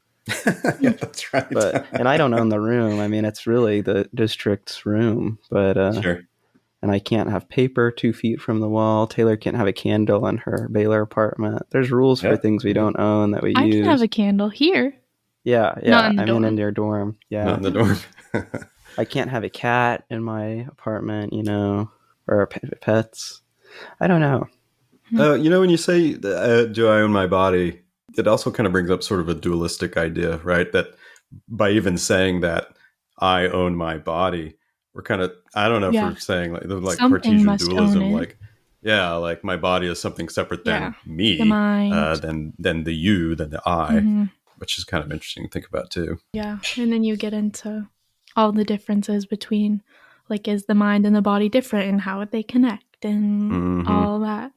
Yeah, that's right. And I don't own the room. I mean, it's really the district's room, but sure. And I can't have paper 2 feet from the wall. Taylor can't have a candle in her Baylor apartment. There's rules for things we don't own that we use. I can have a candle here. Yeah. Not in the dorm. In your dorm. Yeah. Not in the dorm. I can't have a cat in my apartment, or pets. I don't know. When you say, do I own my body, it also kind of brings up sort of a dualistic idea, right? That by even saying that I own my body, we're kind of, I don't know if we're saying like something Cartesian must own dualism, it. like, yeah, like my body is something separate than me, the mind. than the you, than the I, which is kind of interesting to think about too. Yeah, and then you get into all the differences between, like, is the mind and the body different and how would they connect and all that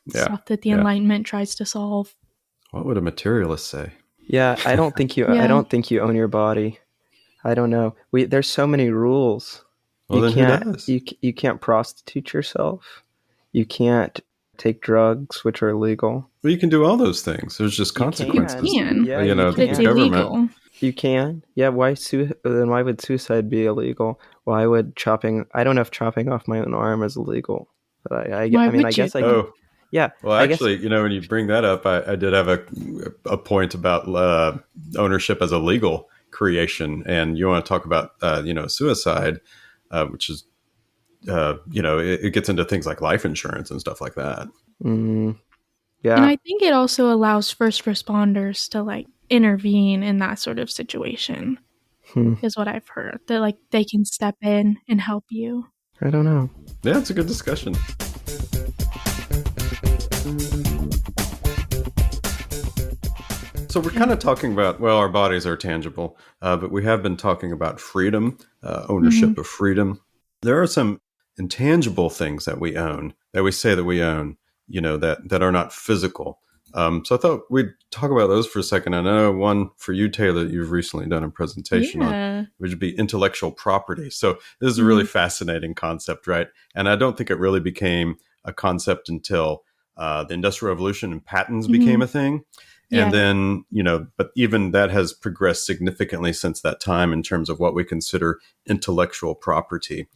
stuff that the Enlightenment tries to solve. What would a materialist say? Yeah, I don't think you. I don't think you own your body. I don't know. There's so many rules. Well, then who does? You can't prostitute yourself. You can't take drugs, which are illegal. Well, you can do all those things. There's just consequences. You can. Yeah, but it's illegal. You can. Yeah. Then why would suicide be illegal? Why would chopping? I don't know if chopping off my own arm is illegal, but I guess I can. Yeah. Well, actually, when you bring that up, I did have a point about ownership as a legal creation, and you want to talk about suicide, which is it gets into things like life insurance and stuff like that. Yeah, and I think it also allows first responders to like intervene in that sort of situation. Is what I've heard, that like they can step in and help you. I don't know. Yeah, it's a good discussion. So we're kind of talking about, well, our bodies are tangible, but we have been talking about freedom, ownership of freedom. There are some intangible things that we own, that we say that we own, that are not physical. So I thought we'd talk about those for a second. I know one for you, Taylor, that you've recently done a presentation on, which would be intellectual property. So this is a really fascinating concept, right? And I don't think it really became a concept until the Industrial Revolution and patents became a thing. And then, but even that has progressed significantly since that time in terms of what we consider intellectual property.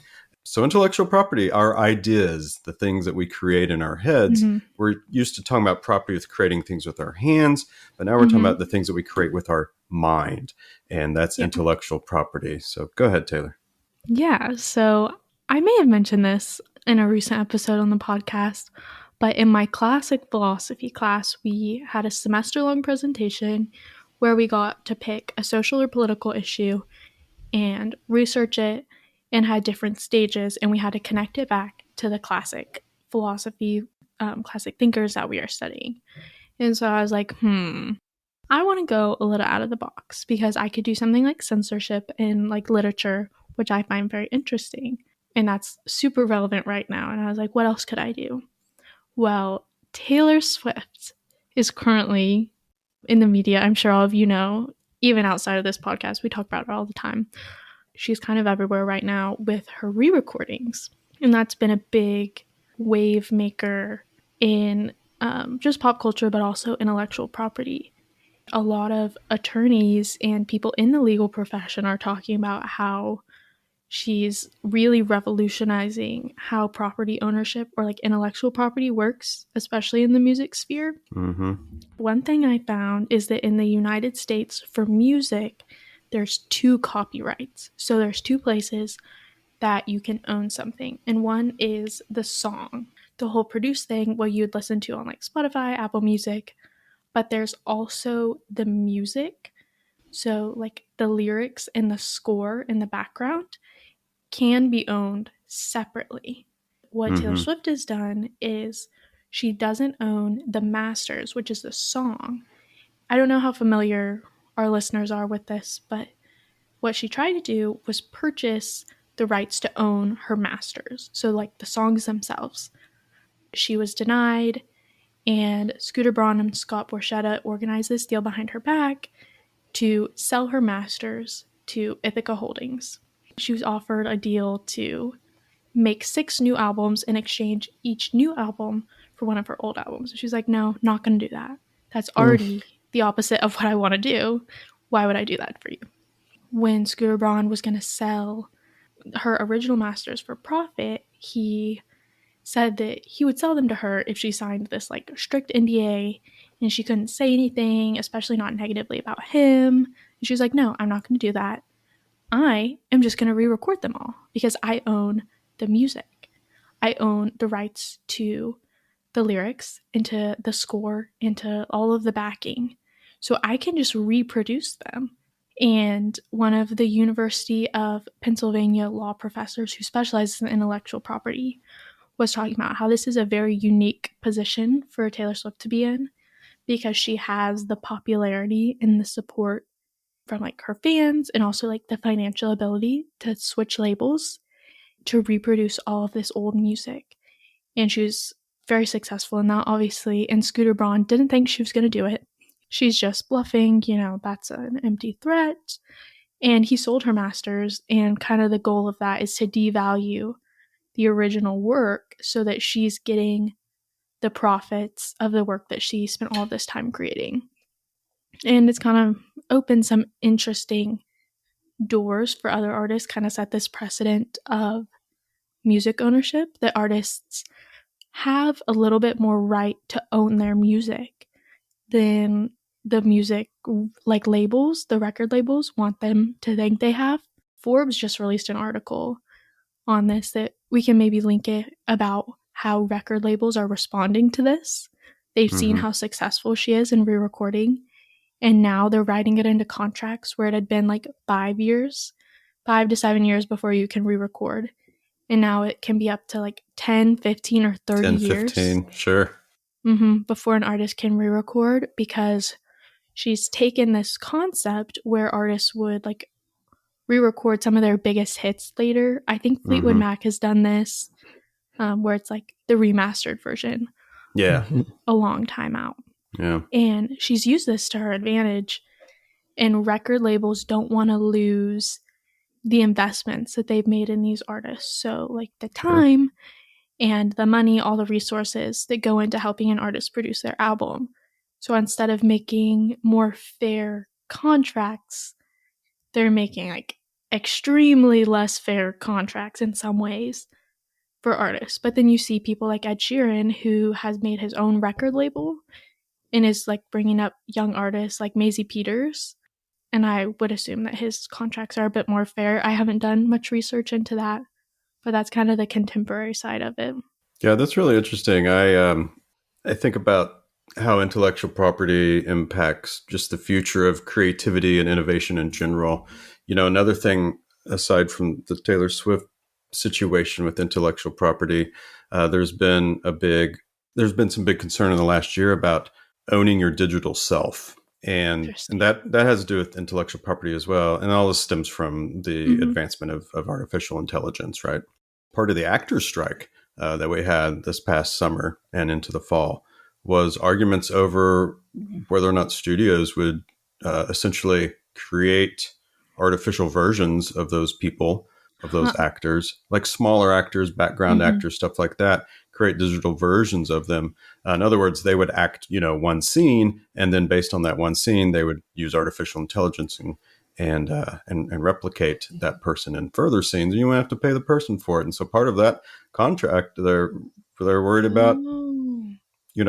So intellectual property, our ideas, the things that we create in our heads, we're used to talking about property with creating things with our hands, but now we're talking about the things that we create with our mind, and that's intellectual property. So go ahead, Taylor. Yeah, so I may have mentioned this in a recent episode on the podcast, but in my classic philosophy class, we had a semester-long presentation where we got to pick a social or political issue and research it, and had different stages, and we had to connect it back to the classic philosophy, classic thinkers that we are studying. And so I was like, I want to go a little out of the box, because I could do something like censorship in like literature, which I find very interesting, and that's super relevant right now. And I was like, what else could I do? Well, Taylor Swift is currently in the media. I'm sure all of you know, even outside of this podcast, we talk about her all the time. She's kind of everywhere right now with her re-recordings. And that's been a big wave maker in just pop culture, but also intellectual property. A lot of attorneys and people in the legal profession are talking about how she's really revolutionizing how property ownership or like intellectual property works, especially in the music sphere. One thing I found is that in the United States, for music, there's 2 copyrights. So there's 2 places that you can own something. And one is the song, the whole produced thing, what you'd listen to on like Spotify, Apple Music. But there's also the music. So like the lyrics and the score in the background can be owned separately. What Taylor Swift has done is she doesn't own the masters, which is the song. I don't know how familiar our listeners are with this, but what she tried to do was purchase the rights to own her masters, so like the songs themselves. She was denied, and Scooter Braun and Scott Borchetta organized this deal behind her back to sell her masters to Ithaca Holdings. She was offered a deal to make 6 new albums and exchange each new album for one of her old albums. She's like, no, not going to do that. That's already the opposite of what I want to do. Why would I do that for you? When Scooter Braun was going to sell her original masters for profit, he said that he would sell them to her if she signed this like strict NDA and she couldn't say anything, especially not negatively about him. And she was like, no, I'm not going to do that. I am just going to re-record them all because I own the music. I own the rights to the lyrics, into the score, into all of the backing. So I can just reproduce them. And one of the University of Pennsylvania law professors who specializes in intellectual property was talking about how this is a very unique position for Taylor Swift to be in, because she has the popularity and the support from like her fans, and also like the financial ability to switch labels to reproduce all of this old music. And she was very successful in that, obviously. And Scooter Braun didn't think she was going to do it. She's just bluffing, that's an empty threat. And he sold her masters, and kind of the goal of that is to devalue the original work so that she's getting the profits of the work that she spent all this time creating. And it's kind of opened some interesting doors for other artists, kind of set this precedent of music ownership, that artists have a little bit more right to own their music than the music like labels, the record labels want them to think they have. Forbes just released an article on this that we can maybe link it, about how record labels are responding to this. They've seen how successful she is in re-recording, and now they're writing it into contracts where it had been like 5 to 7 years before you can re-record. And now it can be up to like 10, 15, or 30 10, years. 15, sure. Before an artist can re-record, because she's taken this concept where artists would like re-record some of their biggest hits later. I think Fleetwood Mac has done this, where it's like the remastered version. Yeah. A long time out. Yeah. And she's used this to her advantage. And record labels don't want to lose the investments that they've made in these artists. So like the time and the money, all the resources that go into helping an artist produce their album. So instead of making more fair contracts, they're making like extremely less fair contracts in some ways for artists. But then you see people like Ed Sheeran, who has made his own record label and is like bringing up young artists like Maisie Peters. And I would assume that his contracts are a bit more fair. I haven't done much research into that, but that's kind of the contemporary side of it. Yeah, that's really interesting. I think about how intellectual property impacts just the future of creativity and innovation in general. Another thing aside from the Taylor Swift situation with intellectual property, there's been some big concern in the last year about owning your digital self. And that has to do with intellectual property as well. And all this stems from the advancement of artificial intelligence, right? Part of the actors' strike that we had this past summer and into the fall was arguments over whether or not studios would essentially create artificial versions of those people, of those actors, like smaller actors, background actors, stuff like that, create digital versions of them. In other words, they would act, one scene, and then based on that one scene, they would use artificial intelligence and replicate that person in further scenes, and you wouldn't have to pay the person for it. And so part of that contract, they're worried about,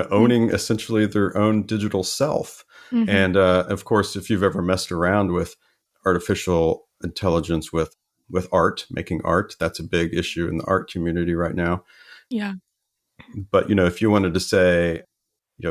owning essentially their own digital self. And of course, if you've ever messed around with artificial intelligence with art, making art, that's a big issue in the art community right now. Yeah. But, if you wanted to say,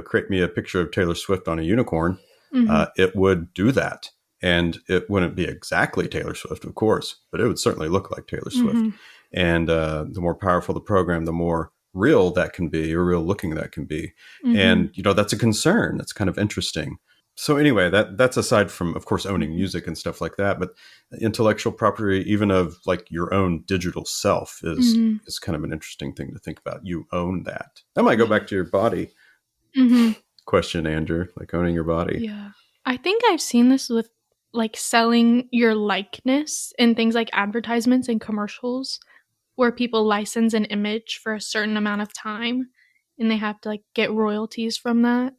create me a picture of Taylor Swift on a unicorn, it would do that. And it wouldn't be exactly Taylor Swift, of course, but it would certainly look like Taylor Swift. And the more powerful the program, the more real that can be, or real looking that can be. And, that's a concern. That's kind of interesting. So anyway, that's aside from, of course, owning music and stuff like that, but intellectual property, even of like your own digital self, is kind of an interesting thing to think about. You own that. That might go back to your body question, Andrew, like owning your body. Yeah. I think I've seen this with like selling your likeness in things like advertisements and commercials, where people license an image for a certain amount of time and they have to like get royalties from that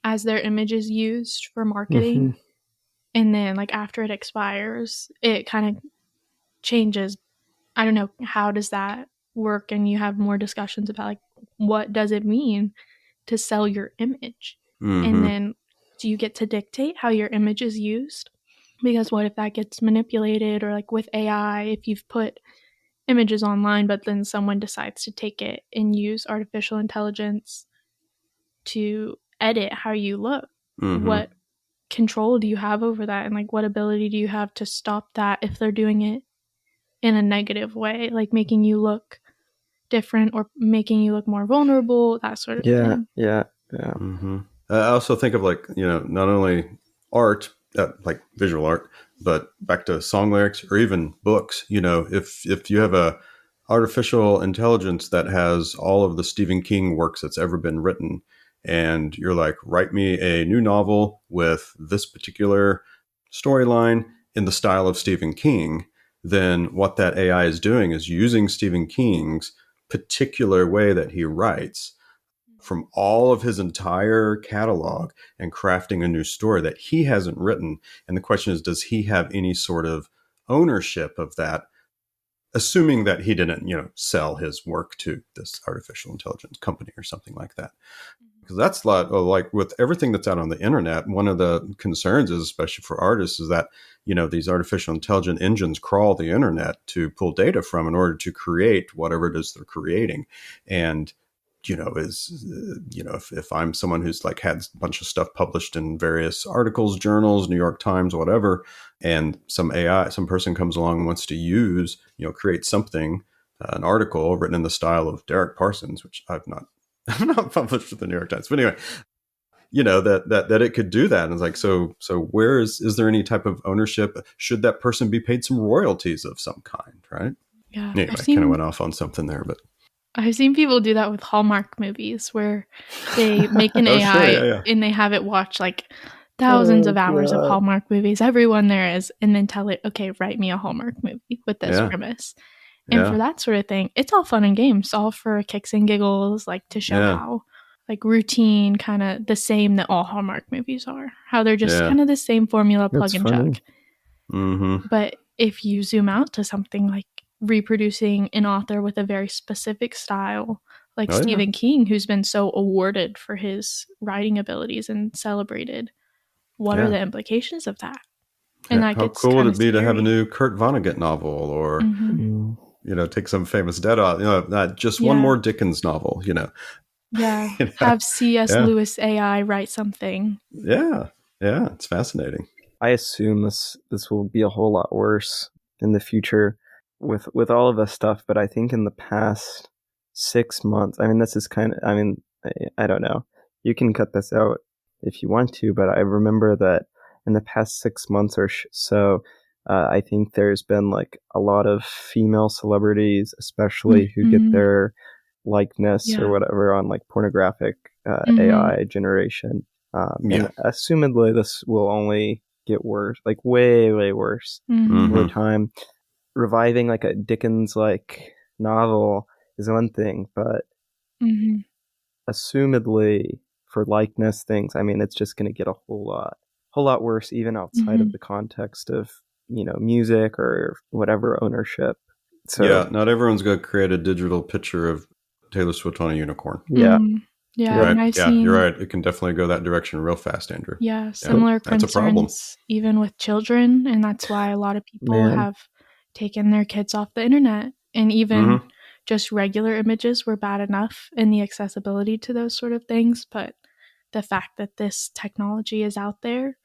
as their image is used for marketing. And then like after it expires, it kind of changes. I don't know, how does that work? And you have more discussions about like, what does it mean to sell your image? And then do you get to dictate how your image is used? Because what if that gets manipulated, or like with AI, if you've put images online, but then someone decides to take it and use artificial intelligence to edit how you look. What control do you have over that? And like, what ability do you have to stop that if they're doing it in a negative way, like making you look different or making you look more vulnerable, that sort of thing. Yeah. I also think of like, not only art, like visual art, but back to song lyrics or even books. If you have a artificial intelligence that has all of the Stephen King works that's ever been written, and you're like, write me a new novel with this particular storyline in the style of Stephen King, then what that AI is doing is using Stephen King's particular way that he writes from all of his entire catalog and crafting a new story that he hasn't written. And the question is, does he have any sort of ownership of that, assuming that he didn't, sell his work to this artificial intelligence company or something like that? Because that's like with everything that's out on the internet, one of the concerns is, especially for artists, is that, these artificial intelligent engines crawl the internet to pull data from in order to create whatever it is they're creating. And if I'm someone who's like had a bunch of stuff published in various articles, journals, New York Times, whatever, and some person comes along and wants to use, create something, an article written in the style of Derek Parsons, which I've not published with the New York Times, but anyway, that it could do that. And it's like, so where is there any type of ownership? Should that person be paid some royalties of some kind? Right. Yeah. Anyway, I kind of went off on something there, but I've seen people do that with Hallmark movies where they make an AI and they have it watch like thousands of hours of Hallmark movies, everyone there is, and then tell it, okay, write me a Hallmark movie with this premise. And for that sort of thing, it's all fun and games, all for kicks and giggles, like to show how like routine, kind of the same that all Hallmark movies are, how they're just kind of the same formula, plug and chug. But if you zoom out to something like reproducing an author with a very specific style, like Stephen King, who's been so awarded for his writing abilities and celebrated, what are the implications of that? And that how gets cool would it be scary. to have a new Kurt Vonnegut novel, or take some famous dead author, not just one more Dickens novel, have C.S. Lewis AI write something. It's fascinating. I assume this will be a whole lot worse in the future with all of this stuff, but I think in the past 6 months, this is I don't know, you can cut this out if you want to, but I remember that in the past 6 months or so, I think there's been like a lot of female celebrities, especially who get their likeness or whatever on like pornographic AI generation. And assumedly this will only get worse, like way, way worse over time. Reviving like a Dickens like novel is one thing, but assumedly for likeness things, it's just going to get a whole lot worse, even outside of the context of music or whatever ownership. So not everyone's going to create a digital picture of Taylor Swift on a unicorn. Yeah, right. You're right. It can definitely go that direction real fast, Andrew. Similar concerns even with children, and that's why a lot of people have taken their kids off the internet. And even just regular images were bad enough in the accessibility to those sort of things, but the fact that this technology is out there,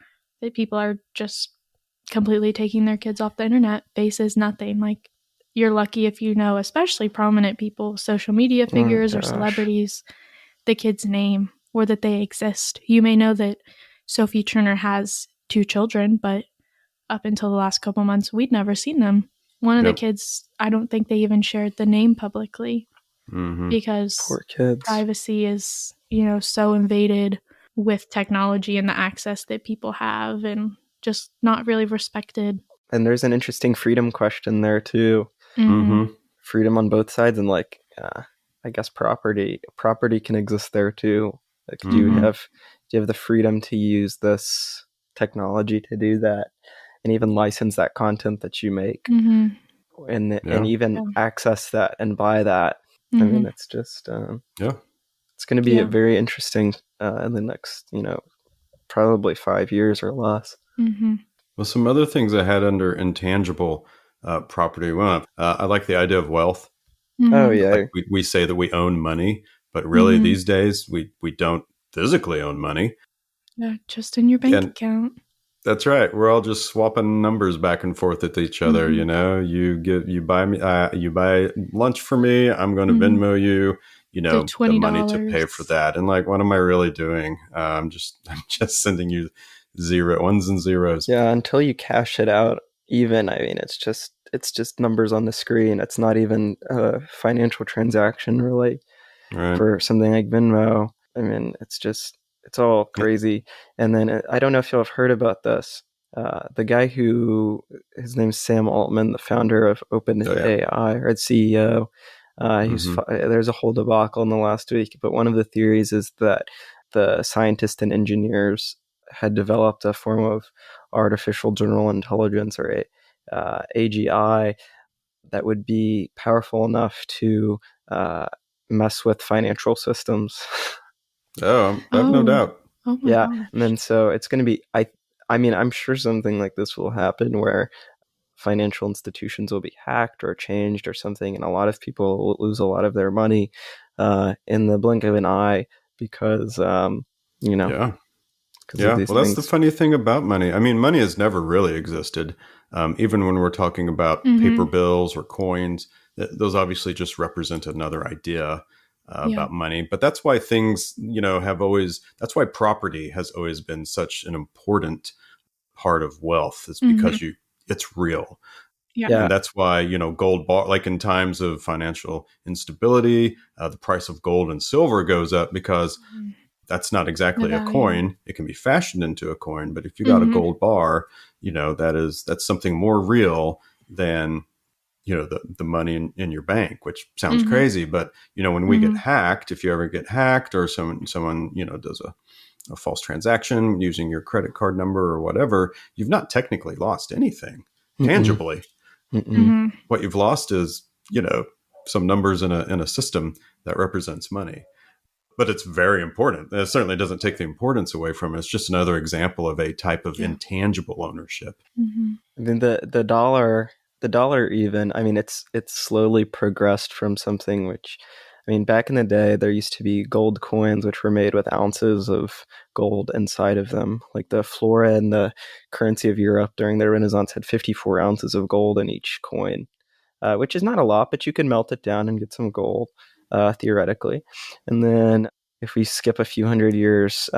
that people are just completely taking their kids off the internet, faces nothing. Like, you're lucky if you know, especially prominent people, social media figures or celebrities, the kid's name or that they exist. You may know that Sophie Turner has 2 children, but up until the last couple months, we'd never seen them. One of the kids, I don't think they even shared the name publicly because poor kids. Privacy is, so invaded with technology and the access that people have, and just not really respected. And there's an interesting freedom question there too. Freedom on both sides, and like I guess property can exist there too. Like, do you have the freedom to use this technology to do that, and even license that content that you make, and even access that and buy that? It's just it's going to be very interesting in the next probably 5 years or less. Well, some other things I had under intangible property we want. I like the idea of wealth. Mm-hmm. Oh yeah. Like we say that we own money, but really these days we don't physically own money. Yeah, just in your bank account. That's right. We're all just swapping numbers back and forth at each other. You know, you buy me, you buy lunch for me. I'm going to Venmo you, you know, the money to pay for that. And like, what am I really doing? I'm just sending you ones and zeros. Yeah. Until you cash it out, even, I mean, it's just numbers on the screen. It's not even a financial transaction really for something like Venmo. I mean, it's all crazy. And then I don't know if you'll have heard about this. The guy his name's Sam Altman, the founder of OpenAI, or CEO. There's a whole debacle in the last week, but one of the theories is that the scientists and engineers had developed a form of artificial general intelligence, or AGI, that would be powerful enough to mess with financial systems. I have no doubt. Oh yeah, gosh. and then so it's going to be. I mean, I'm sure something like this will happen where financial institutions will be hacked or changed or something, and a lot of people will lose a lot of their money in the blink of an eye because, you know. Yeah. Yeah, well, that's the funny thing about money. I mean, money has never really existed. Even when we're talking about paper bills or coins, those obviously just represent another idea about money. But that's why things, you know, that's why property has always been such an important part of wealth, is because it's real. Yeah. And that's why, you know, gold bar, like in times of financial instability, the price of gold and silver goes up because that's not exactly a coin. It can be fashioned into a coin, but if you got a gold bar, you know, that's something more real than, you know, the money in your bank, which sounds crazy. But, you know, when we get hacked, if you ever get hacked or someone, you know, does a false transaction using your credit card number or whatever, you've not technically lost anything tangibly. What you've lost is, you know, some numbers in a system that represents money. But it's very important. It certainly doesn't take the importance away from it. It's just another example of a type of intangible ownership. I mean, the dollar even, I mean, it's slowly progressed from something which, I mean, back in the day, there used to be gold coins which were made with ounces of gold inside of them. Like the flora and the currency of Europe during the Renaissance had 54 ounces of gold in each coin, which is not a lot, but you can melt it down and get some gold. Theoretically. And then if we skip a few hundred years,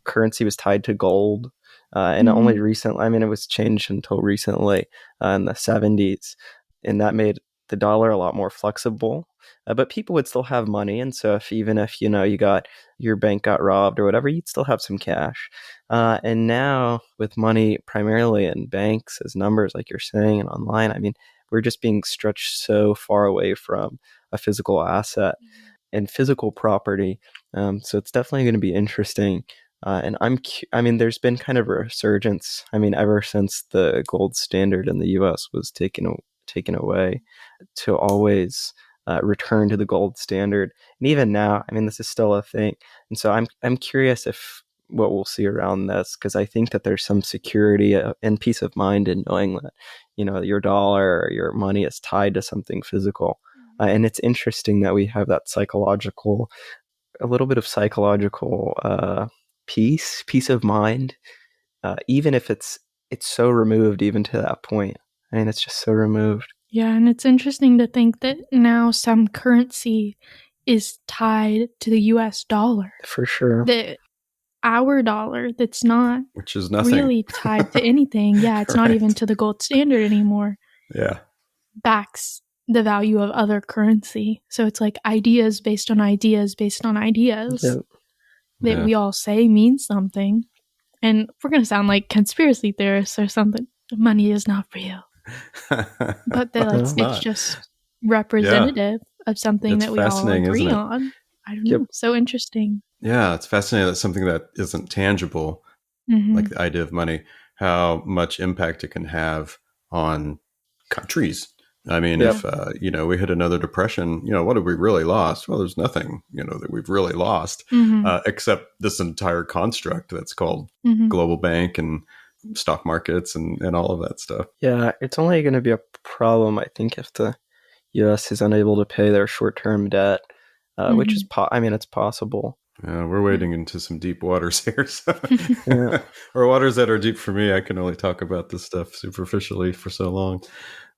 currency was tied to gold. And only recently, I mean, it was changed until recently in the 70s. And that made the dollar a lot more flexible. But people would still have money. And so even if, you know, your bank got robbed or whatever, you'd still have some cash. And now with money primarily in banks as numbers, like you're saying, and online, I mean, we're just being stretched so far away from a physical asset and physical property. So it's definitely going to be interesting. And I mean, there's been kind of a resurgence. I mean, ever since the gold standard in the U.S. was taken away, to always return to the gold standard. And even now, I mean, this is still a thing. And so I'm curious if what we'll see around this, because I think that there's some security and peace of mind in knowing that, you know, your dollar or your money is tied to something physical. And it's interesting that we have that a little bit of psychological peace of mind, even if it's so removed, even to that point. I mean, it's just so removed. Yeah, and it's interesting to think that now some currency is tied to the U.S. dollar. For sure. Our dollar, that's not, which is nothing, really tied to anything. Yeah, it's not even to the gold standard anymore. Yeah, backs the value of other currency. So it's like ideas based on ideas based on ideas that we all say mean something. And we're going to sound like conspiracy theorists or something. Money is not real. But it's just representative of something that we all agree on. I don't know. So interesting. Yeah, it's fascinating that something that isn't tangible, like the idea of money, how much impact it can have on countries. I mean, if, you know, we hit another depression, you know, what have we really lost? Well, there's nothing, you know, that we've really lost, except this entire construct that's called global bank and stock markets and all of that stuff. Yeah, it's only going to be a problem, I think, if the U.S. is unable to pay their short-term debt, which is, it's possible. We're wading into some deep waters here. So. Yeah. Or waters that are deep for me. I can only talk about this stuff superficially for so long.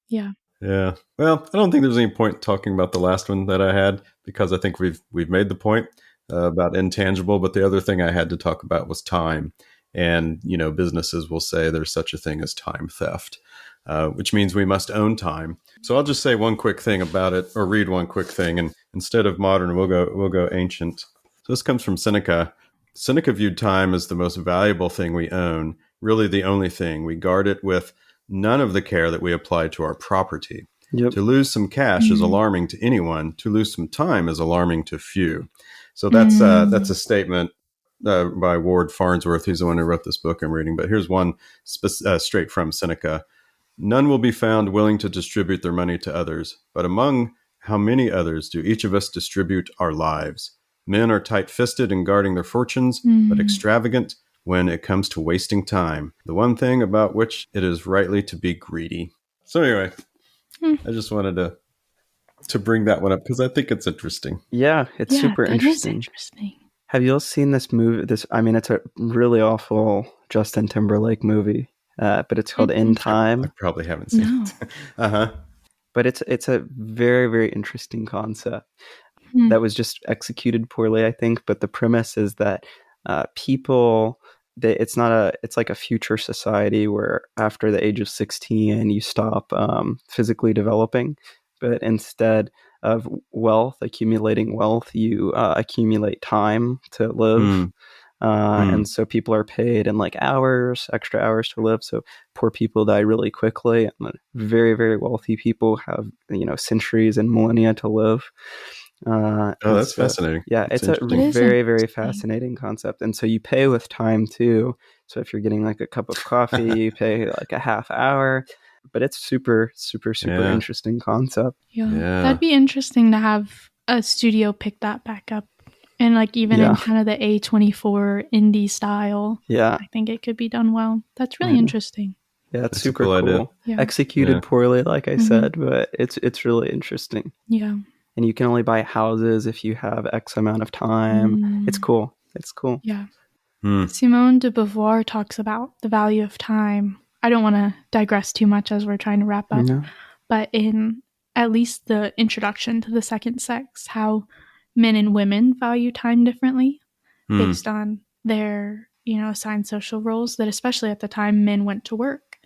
Yeah. Yeah. Well, I don't think there's any point talking about the last one that I had, because I think we've made the point about intangible. But the other thing I had to talk about was time. And, businesses will say there's such a thing as time theft, which means we must own time. So I'll just say one quick thing about it, or read one quick thing. And instead of modern, we'll go ancient. So this comes from Seneca. Seneca viewed time as the most valuable thing we own, really the only thing. We guard it with none of the care that we apply to our property. Yep. To lose some cash is alarming to anyone. To lose some time is alarming to few. So that's a statement by Ward Farnsworth. He's the one who wrote this book I'm reading. But here's one straight from Seneca. None will be found willing to distribute their money to others. But among how many others do each of us distribute our lives? Men are tight-fisted in guarding their fortunes, but extravagant when it comes to wasting time, the one thing about which it is rightly to be greedy. So anyway, I just wanted to bring that one up because I think it's interesting. Yeah, it's super interesting. Have you all seen this movie? It's a really awful Justin Timberlake movie, but it's called In Time. I probably haven't seen it. But it's a very, very interesting concept that was just executed poorly, I think. But the premise is that people... it's like a future society where after the age of 16 you stop physically developing, but instead of accumulating wealth, you accumulate time to live. And so people are paid in like extra hours to live. So poor people die really quickly, and very, very wealthy people have centuries and millennia to live. That's fascinating. Yeah, it's a very, very fascinating concept. And so you pay with time too. So if you're getting like a cup of coffee, you pay like a half hour. But it's super, super, super interesting concept. Yeah. That'd be interesting to have a studio pick that back up. And like even in kind of the A24 indie style. Yeah. I think it could be done well. That's really interesting. Yeah, it's super cool. Yeah. Executed poorly, like I said, but it's really interesting. Yeah. And you can only buy houses if you have X amount of time. It's cool. Yeah. Simone de Beauvoir talks about the value of time. I don't want to digress too much as we're trying to wrap up. No. But in at least the introduction to The Second Sex, how men and women value time differently based on their, assigned social roles, that especially at the time men went to work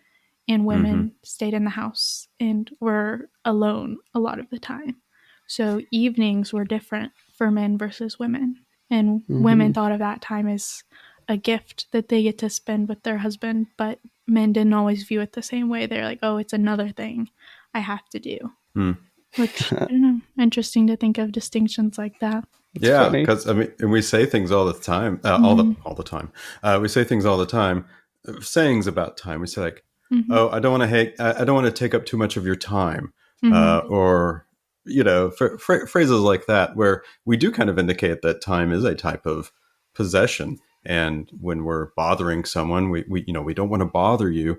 and women stayed in the house and were alone a lot of the time. So evenings were different for men versus women. And women thought of that time as a gift that they get to spend with their husband. But men didn't always view it the same way. They're like, oh, it's another thing I have to do. Which, I don't know, interesting to think of distinctions like that. It's because, and we say things all the time, all the time. We say things all the time, sayings about time. We say like, oh, I don't want to take up too much of your time. Or... phrases like that, where we do kind of indicate that time is a type of possession. And when we're bothering someone, we don't want to bother you,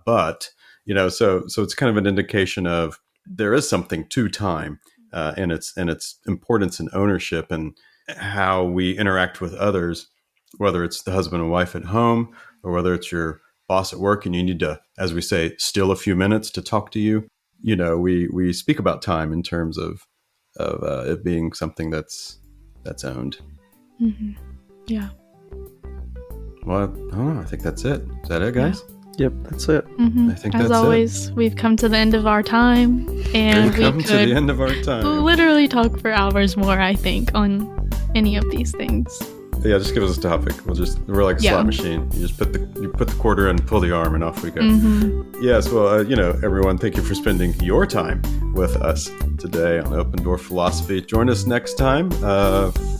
but, so it's kind of an indication of there is something to time, and its importance and ownership and how we interact with others, whether it's the husband and wife at home or whether it's your boss at work and you need to, as we say, steal a few minutes to talk to you. We speak about time in terms of it being something that's owned. Yeah. Well, I don't know. I think that's it. Is that it, guys? Yep, that's it. I think as that's always, we've come to the end of our time, and we've come to the end of our time. Literally talk for hours more, I think, on any of these things. Yeah, just give us a topic. We're like a slot machine. You just put the quarter in, pull the arm, and off we go. Yes, well, everyone, thank you for spending your time with us today on Open Door Philosophy. Join us next time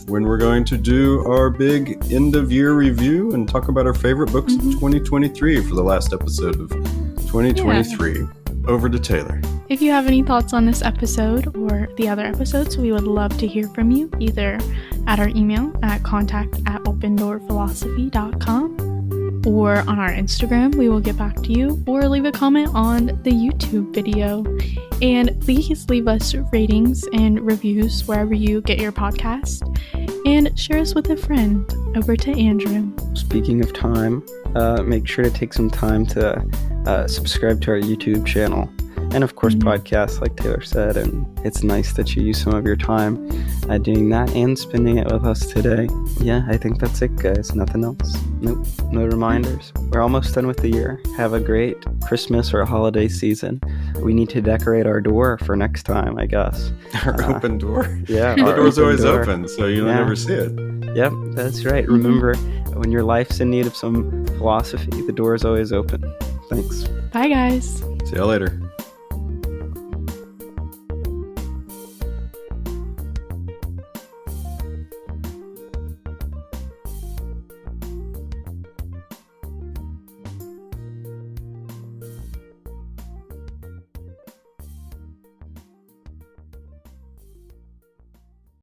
when we're going to do our big end of year review and talk about our favorite books of 2023 for the last episode of 2023. Yeah. Over to Taylor. If you have any thoughts on this episode or the other episodes, we would love to hear from you, either at our email at contact@opendoorphilosophy.com or on our Instagram. We will get back to you, or leave a comment on the YouTube video. And please leave us ratings and reviews wherever you get your podcast, and share us with a friend. Over to Andrew. Speaking of time, make sure to take some time to subscribe to our YouTube channel. And of course, podcasts, like Taylor said. And it's nice that you use some of your time doing that and spending it with us today. Yeah, I think that's it, guys. Nothing else. Nope. No reminders. We're almost done with the year. Have a great Christmas or holiday season. We need to decorate our door for next time, I guess. Our open door? Yeah. The door's always open, so you'll never see it. Yep, that's right. Remember, when your life's in need of some philosophy, the door is always open. Thanks. Bye, guys. See you later.